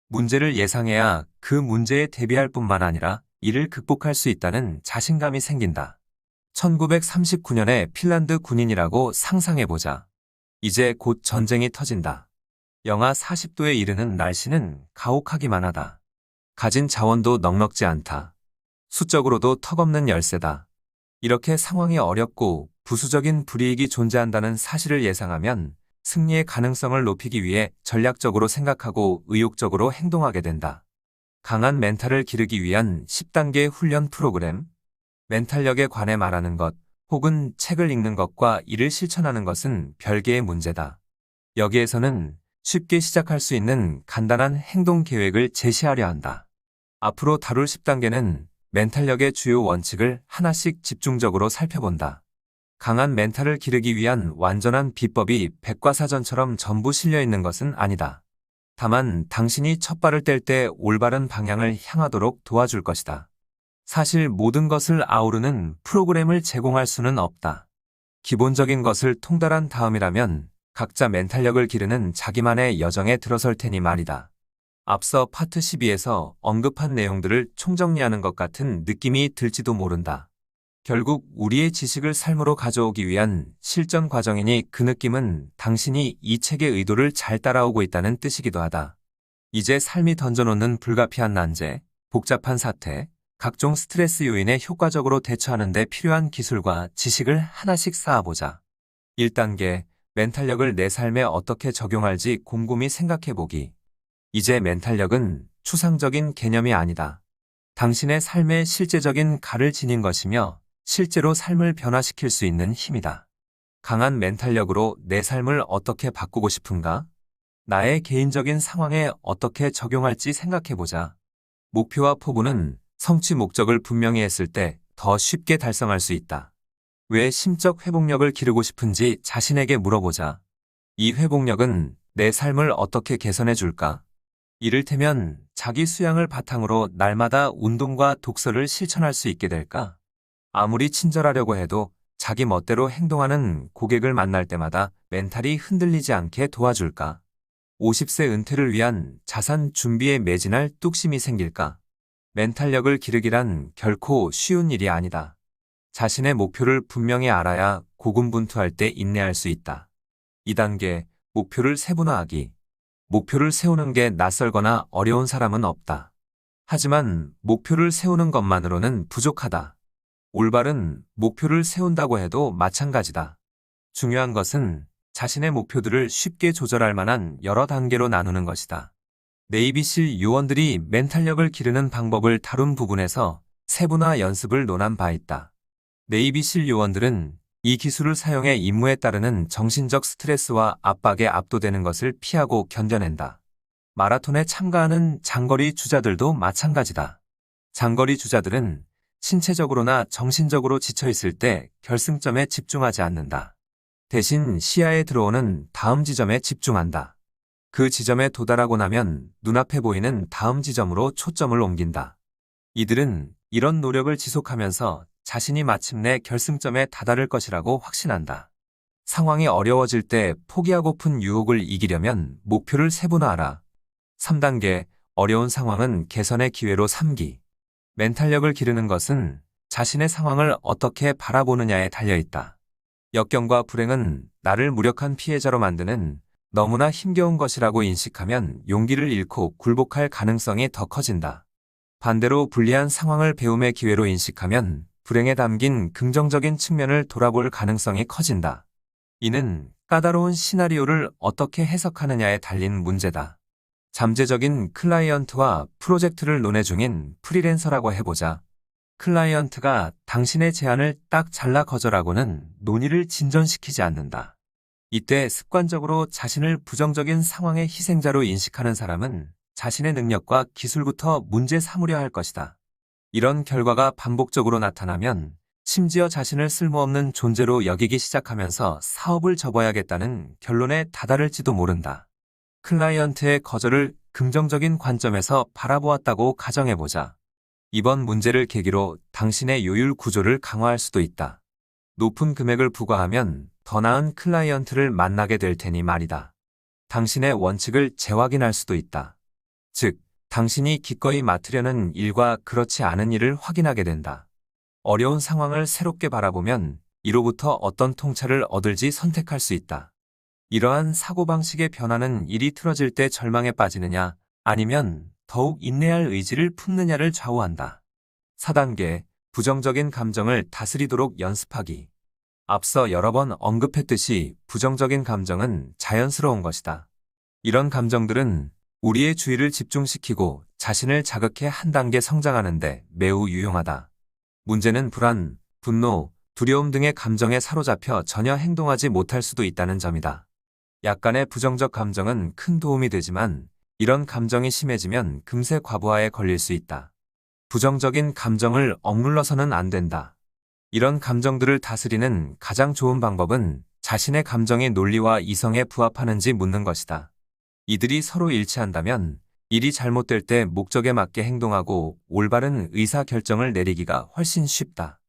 문제를 예상해야 그 문제에 대비할 뿐만 아니라 이를 극복할 수 있다는 자신감이 생긴다. 1939년에 핀란드 군인이라고 상상해보자. 이제 곧 전쟁이 터진다. 영하 40도에 이르는 날씨는 가혹하기만 하다. 가진 자원도 넉넉지 않다. 수적으로도 턱없는 열세다. 이렇게 상황이 어렵고 부수적인 불이익이 존재한다는 사실을 예상하면 승리의 가능성을 높이기 위해 전략적으로 생각하고 의욕적으로 행동하게 된다. 강한 멘탈을 기르기 위한 10단계 훈련 프로그램, 멘탈력에 관해 말하는 것, 혹은 책을 읽는 것과 이를 실천하는 것은 별개의 문제다. 여기에서는 쉽게 시작할 수 있는 간단한 행동 계획을 제시하려 한다. 앞으로 다룰 10단계는 멘탈력의 주요 원칙을 하나씩 집중적으로 살펴본다. 강한 멘탈을 기르기 위한 완전한 비법이 백과사전처럼 전부 실려 있는 것은 아니다. 다만 당신이 첫 발을 뗄 때 올바른 방향을 향하도록 도와줄 것이다. 사실 모든 것을 아우르는 프로그램을 제공할 수는 없다. 기본적인 것을 통달한 다음이라면 각자 멘탈력을 기르는 자기만의 여정에 들어설 테니 말이다. 앞서 파트 12에서 언급한 내용들을 총정리하는 것 같은 느낌이 들지도 모른다. 결국 우리의 지식을 삶으로 가져오기 위한 실전 과정이니 그 느낌은 당신이 이 책의 의도를 잘 따라오고 있다는 뜻이기도 하다. 이제 삶이 던져놓는 불가피한 난제, 복잡한 사태, 각종 스트레스 요인에 효과적으로 대처하는 데 필요한 기술과 지식을 하나씩 쌓아보자. 1단계, 멘탈력을 내 삶에 어떻게 적용할지 곰곰이 생각해보기. 이제 멘탈력은 추상적인 개념이 아니다. 당신의 삶의 실제적인 갈을 지닌 것이며 실제로 삶을 변화시킬 수 있는 힘이다. 강한 멘탈력으로 내 삶을 어떻게 바꾸고 싶은가? 나의 개인적인 상황에 어떻게 적용할지 생각해보자. 목표와 포부는 성취 목적을 분명히 했을 때 더 쉽게 달성할 수 있다. 왜 심적 회복력을 기르고 싶은지 자신에게 물어보자. 이 회복력은 내 삶을 어떻게 개선해 줄까? 이를테면 자기 수양을 바탕으로 날마다 운동과 독서를 실천할 수 있게 될까? 아무리 친절하려고 해도 자기 멋대로 행동하는 고객을 만날 때마다 멘탈이 흔들리지 않게 도와줄까? 50세 은퇴를 위한 자산 준비에 매진할 뚝심이 생길까? 멘탈력을 기르기란 결코 쉬운 일이 아니다. 자신의 목표를 분명히 알아야 고군분투할 때 인내할 수 있다. 2단계, 목표를 세분화하기. 목표를 세우는 게 낯설거나 어려운 사람은 없다. 하지만 목표를 세우는 것만으로는 부족하다. 올바른 목표를 세운다고 해도 마찬가지다. 중요한 것은 자신의 목표들을 쉽게 조절할 만한 여러 단계로 나누는 것이다. 네이비실 요원들이 멘탈력을 기르는 방법을 다룬 부분에서 세분화 연습을 논한 바 있다. 네이비실 요원들은 이 기술을 사용해 임무에 따르는 정신적 스트레스와 압박에 압도되는 것을 피하고 견뎌낸다. 마라톤에 참가하는 장거리 주자들도 마찬가지다. 장거리 주자들은 신체적으로나 정신적으로 지쳐 있을 때 결승점에 집중하지 않는다. 대신 시야에 들어오는 다음 지점에 집중한다. 그 지점에 도달하고 나면 눈앞에 보이는 다음 지점으로 초점을 옮긴다. 이들은 이런 노력을 지속하면서 자신이 마침내 결승점에 다다를 것이라고 확신한다. 상황이 어려워질 때 포기하고픈 유혹을 이기려면 목표를 세분화하라. 3단계, 어려운 상황은 개선의 기회로 삼기. 멘탈력을 기르는 것은 자신의 상황을 어떻게 바라보느냐에 달려있다. 역경과 불행은 나를 무력한 피해자로 만드는 너무나 힘겨운 것이라고 인식하면 용기를 잃고 굴복할 가능성이 더 커진다. 반대로 불리한 상황을 배움의 기회로 인식하면 불행에 담긴 긍정적인 측면을 돌아볼 가능성이 커진다. 이는 까다로운 시나리오를 어떻게 해석하느냐에 달린 문제다. 잠재적인 클라이언트와 프로젝트를 논의 중인 프리랜서라고 해보자. 클라이언트가 당신의 제안을 딱 잘라 거절하고는 논의를 진전시키지 않는다. 이때 습관적으로 자신을 부정적인 상황의 희생자로 인식하는 사람은 자신의 능력과 기술부터 문제 삼으려 할 것이다. 이런 결과가 반복적으로 나타나면 심지어 자신을 쓸모없는 존재로 여기기 시작하면서 사업을 접어야겠다는 결론에 다다를지도 모른다. 클라이언트의 거절을 긍정적인 관점에서 바라보았다고 가정해보자. 이번 문제를 계기로 당신의 요율 구조를 강화할 수도 있다. 높은 금액을 부과하면 더 나은 클라이언트를 만나게 될 테니 말이다. 당신의 원칙을 재확인할 수도 있다. 즉, 당신이 기꺼이 맡으려는 일과 그렇지 않은 일을 확인하게 된다. 어려운 상황을 새롭게 바라보면 이로부터 어떤 통찰을 얻을지 선택할 수 있다. 이러한 사고방식의 변화는 일이 틀어질 때 절망에 빠지느냐 아니면 더욱 인내할 의지를 품느냐를 좌우한다. 4단계, 부정적인 감정을 다스리도록 연습하기. 앞서 여러 번 언급했듯이 부정적인 감정은 자연스러운 것이다. 이런 감정들은 우리의 주의를 집중시키고 자신을 자극해 한 단계 성장하는데 매우 유용하다. 문제는 불안, 분노, 두려움 등의 감정에 사로잡혀 전혀 행동하지 못할 수도 있다는 점이다. 약간의 부정적 감정은 큰 도움이 되지만 이런 감정이 심해지면 금세 과부하에 걸릴 수 있다. 부정적인 감정을 억눌러서는 안 된다. 이런 감정들을 다스리는 가장 좋은 방법은 자신의 감정이 논리와 이성에 부합하는지 묻는 것이다. 이들이 서로 일치한다면 일이 잘못될 때 목적에 맞게 행동하고 올바른 의사결정을 내리기가 훨씬 쉽다.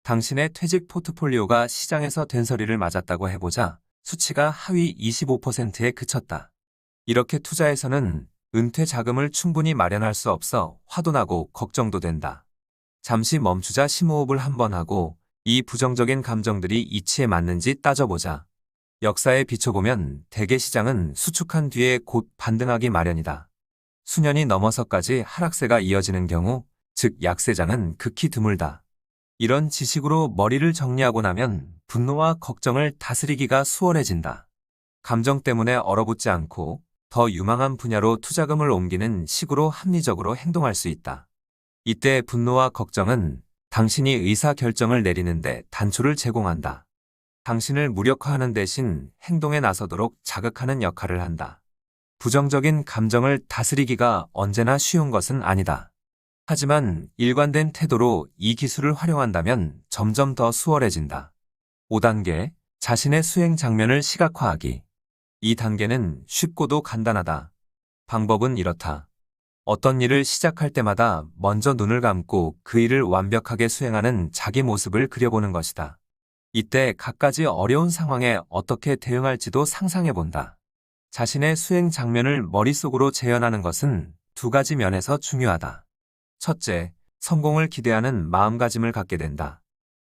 당신의 퇴직 포트폴리오가 시장에서 된소리를 맞았다고 해보자. 수치가 하위 25%에 그쳤다. 이렇게 투자에서는 은퇴 자금을 충분히 마련할 수 없어 화도 나고 걱정도 된다. 잠시 멈추자 심호흡을 한번 하고 이 부정적인 감정들이 이치에 맞는지 따져보자. 역사에 비춰보면 대개 시장은 수축한 뒤에 곧 반등하기 마련이다. 수년이 넘어서까지 하락세가 이어지는 경우, 즉 약세장은 극히 드물다. 이런 지식으로 머리를 정리하고 나면 분노와 걱정을 다스리기가 수월해진다. 감정 때문에 얼어붙지 않고 더 유망한 분야로 투자금을 옮기는 식으로 합리적으로 행동할 수 있다. 이때 분노와 걱정은 당신이 의사결정을 내리는데 단초를 제공한다. 당신을 무력화하는 대신 행동에 나서도록 자극하는 역할을 한다. 부정적인 감정을 다스리기가 언제나 쉬운 것은 아니다. 하지만 일관된 태도로 이 기술을 활용한다면 점점 더 수월해진다. 5단계, 자신의 수행 장면을 시각화하기. 이 단계는 쉽고도 간단하다. 방법은 이렇다. 어떤 일을 시작할 때마다 먼저 눈을 감고 그 일을 완벽하게 수행하는 자기 모습을 그려보는 것이다. 이때 갖가지 어려운 상황에 어떻게 대응할지도 상상해본다. 자신의 수행 장면을 머릿속으로 재현하는 것은 두 가지 면에서 중요하다. 첫째, 성공을 기대하는 마음가짐을 갖게 된다.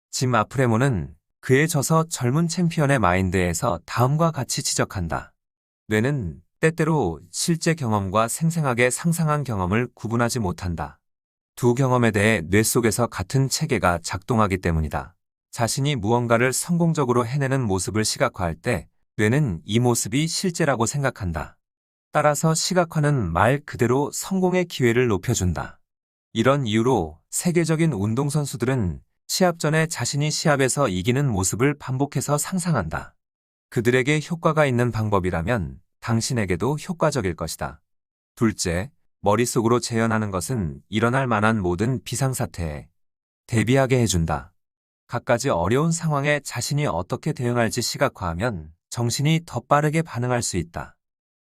짐 아프레모는 그에 져서 젊은 챔피언의 마인드에서 다음과 같이 지적한다. 뇌는 때때로 실제 경험과 생생하게 상상한 경험을 구분하지 못한다. 두 경험에 대해 뇌 속에서 같은 체계가 작동하기 때문이다. 자신이 무언가를 성공적으로 해내는 모습을 시각화할 때 뇌는 이 모습이 실제라고 생각한다. 따라서 시각화는 말 그대로 성공의 기회를 높여준다. 이런 이유로 세계적인 운동선수들은 시합 전에 자신이 시합에서 이기는 모습을 반복해서 상상한다. 그들에게 효과가 있는 방법이라면 당신에게도 효과적일 것이다. 둘째, 머릿속으로 재현하는 것은 일어날 만한 모든 비상사태에 대비하게 해준다. 갖가지 어려운 상황에 자신이 어떻게 대응할지 시각화하면 정신이 더 빠르게 반응할 수 있다.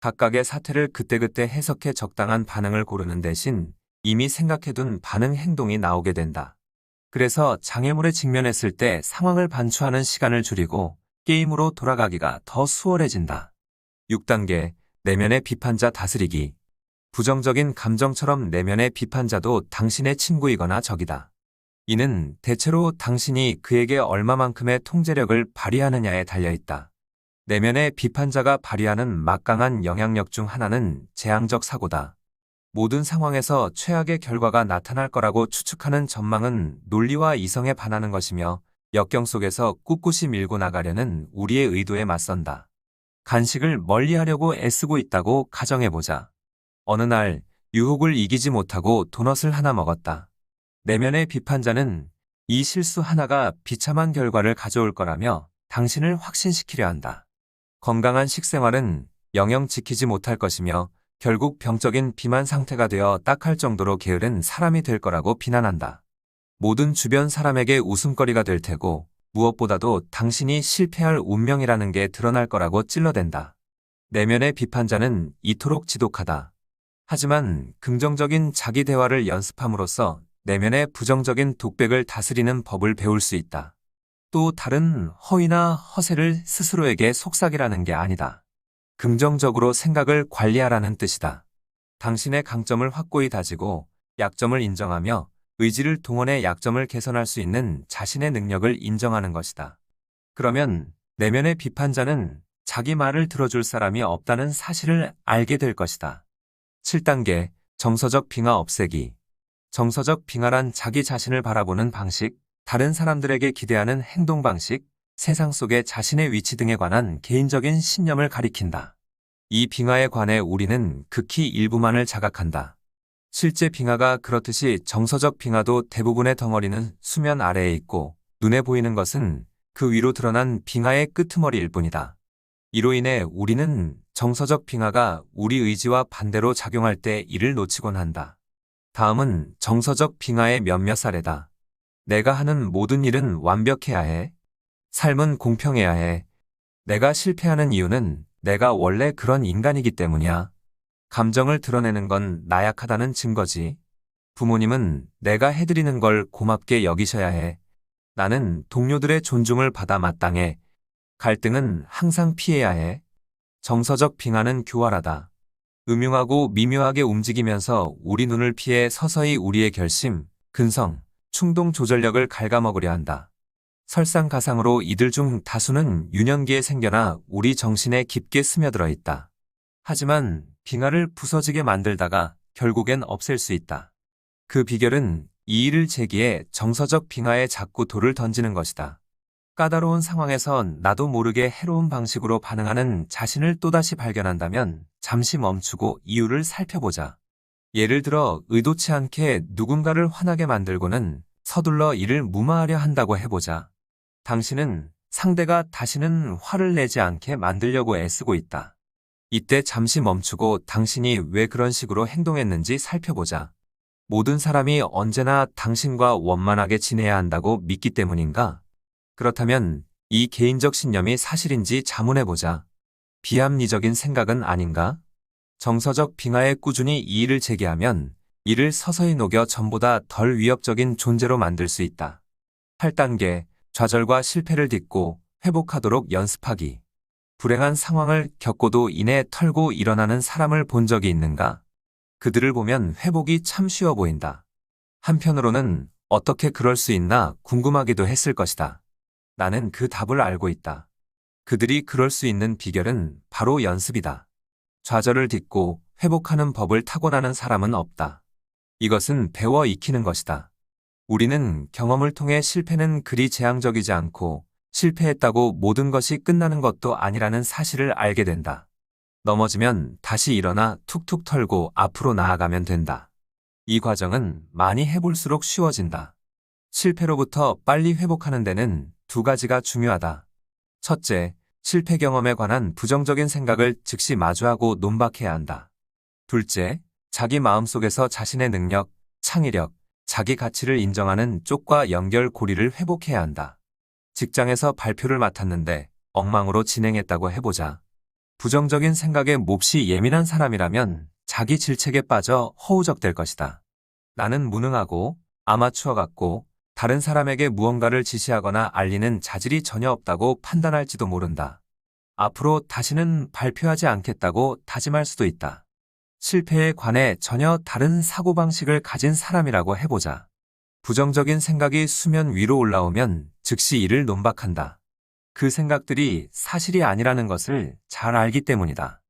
각각의 사태를 그때그때 해석해 적당한 반응을 고르는 대신 이미 생각해둔 반응 행동이 나오게 된다. 그래서 장애물에 직면했을 때 상황을 반추하는 시간을 줄이고 게임으로 돌아가기가 더 수월해진다. 6단계, 내면의 비판자 다스리기. 부정적인 감정처럼 내면의 비판자도 당신의 친구이거나 적이다. 이는 대체로 당신이 그에게 얼마만큼의 통제력을 발휘하느냐에 달려있다. 내면의 비판자가 발휘하는 막강한 영향력 중 하나는 재앙적 사고다. 모든 상황에서 최악의 결과가 나타날 거라고 추측하는 전망은 논리와 이성에 반하는 것이며 역경 속에서 꿋꿋이 밀고 나가려는 우리의 의도에 맞선다. 간식을 멀리하려고 애쓰고 있다고 가정해보자. 어느 날 유혹을 이기지 못하고 도넛을 하나 먹었다. 내면의 비판자는 이 실수 하나가 비참한 결과를 가져올 거라며 당신을 확신시키려 한다. 건강한 식생활은 영영 지키지 못할 것이며 결국 병적인 비만 상태가 되어 딱할 정도로 게으른 사람이 될 거라고 비난한다. 모든 주변 사람에게 웃음거리가 될 테고 무엇보다도 당신이 실패할 운명이라는 게 드러날 거라고 찔러댄다. 내면의 비판자는 이토록 지독하다. 하지만 긍정적인 자기 대화를 연습함으로써 내면의 부정적인 독백을 다스리는 법을 배울 수 있다. 또 다른 허위나 허세를 스스로에게 속삭이라는 게 아니다. 긍정적으로 생각을 관리하라는 뜻이다. 당신의 강점을 확고히 다지고 약점을 인정하며 의지를 동원해 약점을 개선할 수 있는 자신의 능력을 인정하는 것이다. 그러면 내면의 비판자는 자기 말을 들어줄 사람이 없다는 사실을 알게 될 것이다. 7단계, 정서적 빙하 없애기. 정서적 빙하란 자기 자신을 바라보는 방식, 다른 사람들에게 기대하는 행동 방식, 세상 속의 자신의 위치 등에 관한 개인적인 신념을 가리킨다. 이 빙하에 관해 우리는 극히 일부만을 자각한다. 실제 빙하가 그렇듯이 정서적 빙하도 대부분의 덩어리는 수면 아래에 있고 눈에 보이는 것은 그 위로 드러난 빙하의 끄트머리일 뿐이다. 이로 인해 우리는 정서적 빙하가 우리 의지와 반대로 작용할 때 이를 놓치곤 한다. 다음은 정서적 빙하의 몇몇 사례다. 내가 하는 모든 일은 완벽해야 해. 삶은 공평해야 해. 내가 실패하는 이유는 내가 원래 그런 인간이기 때문이야. 감정을 드러내는 건 나약하다는 증거지. 부모님은 내가 해드리는 걸 고맙게 여기셔야 해. 나는 동료들의 존중을 받아 마땅해. 갈등은 항상 피해야 해. 정서적 빙하는 교활하다. 음흉하고 미묘하게 움직이면서 우리 눈을 피해 서서히 우리의 결심, 근성, 충동 조절력을 갉아먹으려 한다. 설상가상으로 이들 중 다수는 유년기에 생겨나 우리 정신에 깊게 스며들어 있다. 하지만 빙하를 부서지게 만들다가 결국엔 없앨 수 있다. 그 비결은 이의를 제기해 정서적 빙하에 자꾸 돌을 던지는 것이다. 까다로운 상황에선 나도 모르게 해로운 방식으로 반응하는 자신을 또다시 발견한다면 잠시 멈추고 이유를 살펴보자. 예를 들어 의도치 않게 누군가를 화나게 만들고는 서둘러 이를 무마하려 한다고 해보자. 당신은 상대가 다시는 화를 내지 않게 만들려고 애쓰고 있다. 이때 잠시 멈추고 당신이 왜 그런 식으로 행동했는지 살펴보자. 모든 사람이 언제나 당신과 원만하게 지내야 한다고 믿기 때문인가? 그렇다면 이 개인적 신념이 사실인지 자문해보자. 비합리적인 생각은 아닌가? 정서적 빙하에 꾸준히 이의를 제기하면 이를 서서히 녹여 전보다 덜 위협적인 존재로 만들 수 있다. 8단계, 좌절과 실패를 딛고 회복하도록 연습하기. 불행한 상황을 겪고도 이내 털고 일어나는 사람을 본 적이 있는가? 그들을 보면 회복이 참 쉬워 보인다. 한편으로는 어떻게 그럴 수 있나 궁금하기도 했을 것이다. 나는 그 답을 알고 있다. 그들이 그럴 수 있는 비결은 바로 연습이다. 좌절을 딛고 회복하는 법을 타고나는 사람은 없다. 이것은 배워 익히는 것이다. 우리는 경험을 통해 실패는 그리 재앙적이지 않고 실패했다고 모든 것이 끝나는 것도 아니라는 사실을 알게 된다. 넘어지면 다시 일어나 툭툭 털고 앞으로 나아가면 된다. 이 과정은 많이 해볼수록 쉬워진다. 실패로부터 빨리 회복하는 데는 두 가지가 중요하다. 첫째, 실패 경험에 관한 부정적인 생각을 즉시 마주하고 논박해야 한다. 둘째, 자기 마음속에서 자신의 능력, 창의력, 자기 가치를 인정하는 쪽과 연결고리를 회복해야 한다. 직장에서 발표를 맡았는데 엉망으로 진행했다고 해보자. 부정적인 생각에 몹시 예민한 사람이라면 자기 질책에 빠져 허우적될 것이다. 나는 무능하고 아마추어 같고 다른 사람에게 무언가를 지시하거나 알리는 자질이 전혀 없다고 판단할지도 모른다. 앞으로 다시는 발표하지 않겠다고 다짐할 수도 있다. 실패에 관해 전혀 다른 사고방식을 가진 사람이라고 해보자. 부정적인 생각이 수면 위로 올라오면 즉시 이를 논박한다. 그 생각들이 사실이 아니라는 것을 잘 알기 때문이다.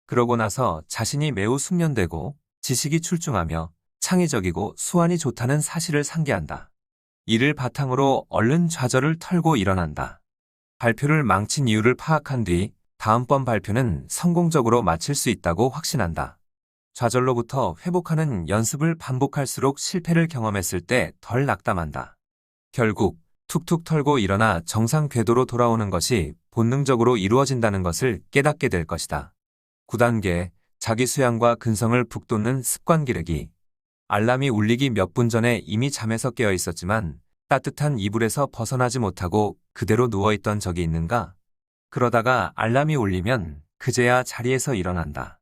그러고 나서 자신이 매우 숙련되고 지식이 출중하며 창의적이고 수완이 좋다는 사실을 상기한다. 이를 바탕으로 얼른 좌절을 털고 일어난다. 발표를 망친 이유를 파악한 뒤 다음번 발표는 성공적으로 마칠 수 있다고 확신한다. 좌절로부터 회복하는 연습을 반복할수록 실패를 경험했을 때 덜 낙담한다. 결국 툭툭 털고 일어나 정상 궤도로 돌아오는 것이 본능적으로 이루어진다는 것을 깨닫게 될 것이다. 9단계, 자기 수양과 근성을 북돋는 습관 기르기. 알람이 울리기 몇 분 전에 이미 잠에서 깨어 있었지만 따뜻한 이불에서 벗어나지 못하고 그대로 누워있던 적이 있는가? 그러다가 알람이 울리면 그제야 자리에서 일어난다.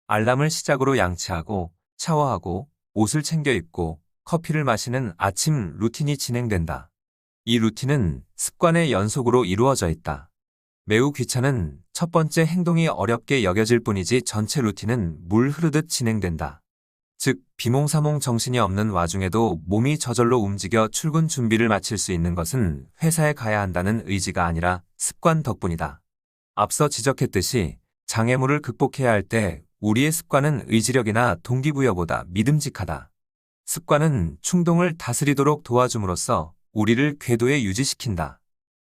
알람을 시작으로 양치하고 샤워하고 옷을 챙겨 입고 커피를 마시는 아침 루틴이 진행된다. 이 루틴은 습관의 연속으로 이루어져 있다. 매우 귀찮은 첫 번째 행동이 어렵게 여겨질 뿐이지 전체 루틴은 물 흐르듯 진행된다. 즉, 비몽사몽 정신이 없는 와중에도 몸이 저절로 움직여 출근 준비를 마칠 수 있는 것은 회사에 가야 한다는 의지가 아니라 습관 덕분이다. 앞서 지적했듯이 장애물을 극복해야 할 때 우리의 습관은 의지력이나 동기부여보다 믿음직하다. 습관은 충동을 다스리도록 도와줌으로써 우리를 궤도에 유지시킨다.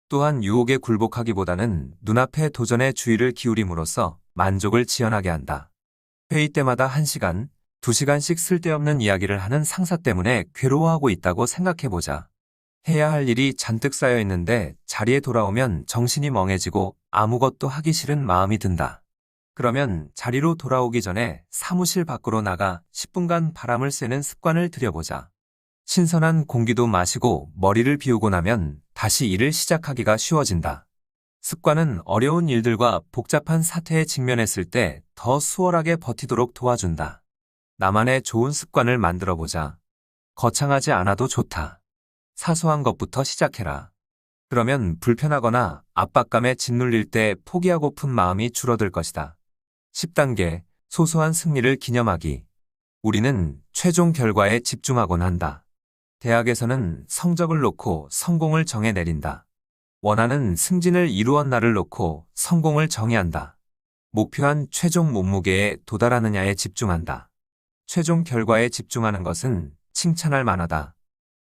또한 유혹에 굴복하기보다는 눈앞의 도전에 주의를 기울임으로써 만족을 지연하게 한다. 회의 때마다 1시간, 2시간씩 쓸데없는 이야기를 하는 상사 때문에 괴로워하고 있다고 생각해보자. 해야 할 일이 잔뜩 쌓여 있는데 자리에 돌아오면 정신이 멍해지고 아무것도 하기 싫은 마음이 든다. 그러면 자리로 돌아오기 전에 사무실 밖으로 나가 10분간 바람을 쐬는 습관을 들여보자. 신선한 공기도 마시고 머리를 비우고 나면 다시 일을 시작하기가 쉬워진다. 습관은 어려운 일들과 복잡한 사태에 직면했을 때 더 수월하게 버티도록 도와준다. 나만의 좋은 습관을 만들어보자. 거창하지 않아도 좋다. 사소한 것부터 시작해라. 그러면 불편하거나 압박감에 짓눌릴 때 포기하고픈 마음이 줄어들 것이다. 10단계, 소소한 승리를 기념하기. 우리는 최종 결과에 집중하곤 한다. 대학에서는 성적을 놓고 성공을 정해 내린다. 원하는 승진을 이루었 날을 놓고 성공을 정의한다. 목표한 최종 몸무게에 도달하느냐에 집중한다. 최종 결과에 집중하는 것은 칭찬할 만하다.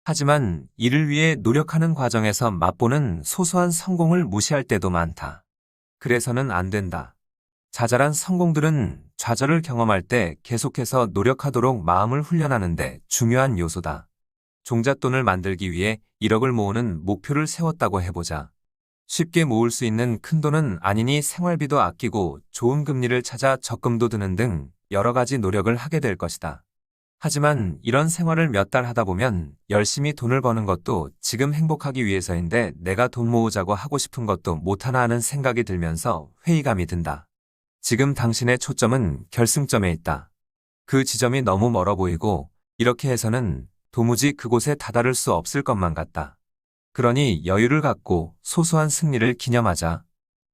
하지만 이를 위해 노력하는 과정에서 맛보는 소소한 성공을 무시할 때도 많다. 그래서는 안 된다. 자잘한 성공들은 좌절을 경험할 때 계속해서 노력하도록 마음을 훈련하는데 중요한 요소다. 종잣돈을 만들기 위해 1억을 모으는 목표를 세웠다고 해보자. 쉽게 모을 수 있는 큰 돈은 아니니 생활비도 아끼고 좋은 금리를 찾아 적금도 드는 등 여러 가지 노력을 하게 될 것이다. 하지만 이런 생활을 몇 달 하다 보면 열심히 돈을 버는 것도 지금 행복하기 위해서인데 내가 돈 모으자고 하고 싶은 것도 못하나 하는 생각이 들면서 회의감이 든다. 지금 당신의 초점은 결승점에 있다. 그 지점이 너무 멀어 보이고 이렇게 해서는 도무지 그곳에 다다를 수 없을 것만 같다. 그러니 여유를 갖고 소소한 승리를 기념하자.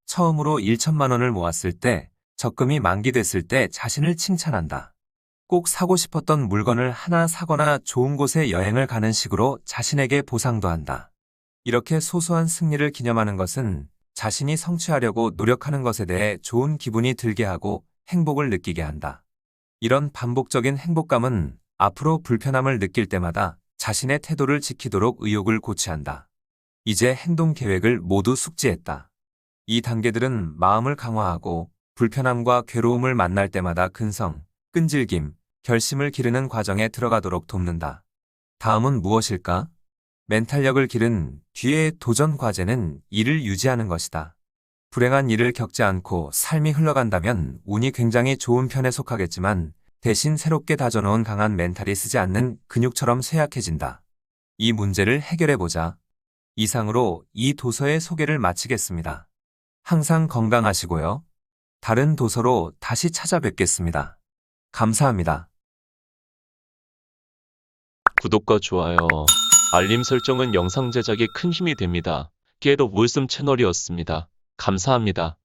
처음으로 1천만 원을 모았을 때, 적금이 만기됐을 때 자신을 칭찬한다. 꼭 사고 싶었던 물건을 하나 사거나 좋은 곳에 여행을 가는 식으로 자신에게 보상도 한다. 이렇게 소소한 승리를 기념하는 것은 자신이 성취하려고 노력하는 것에 대해 좋은 기분이 들게 하고 행복을 느끼게 한다. 이런 반복적인 행복감은 앞으로 불편함을 느낄 때마다 자신의 태도를 지키도록 의욕을 고취한다. 이제 행동 계획을 모두 숙지했다. 이 단계들은 마음을 강화하고 불편함과 괴로움을 만날 때마다 근성, 끈질김, 결심을 기르는 과정에 들어가도록 돕는다. 다음은 무엇일까? 멘탈력을 기른 뒤의 도전 과제는 이를 유지하는 것이다. 불행한 일을 겪지 않고 삶이 흘러간다면 운이 굉장히 좋은 편에 속하겠지만 대신 새롭게 다져놓은 강한 멘탈이 쓰지 않는 근육처럼 쇠약해진다. 이 문제를 해결해보자. 이상으로 이 도서의 소개를 마치겠습니다. 항상 건강하시고요. 다른 도서로 다시 찾아뵙겠습니다. 감사합니다. 구독과 좋아요, 알림 설정은 영상 제작에 큰 힘이 됩니다. 겟업 웃음 채널이었습니다. 감사합니다.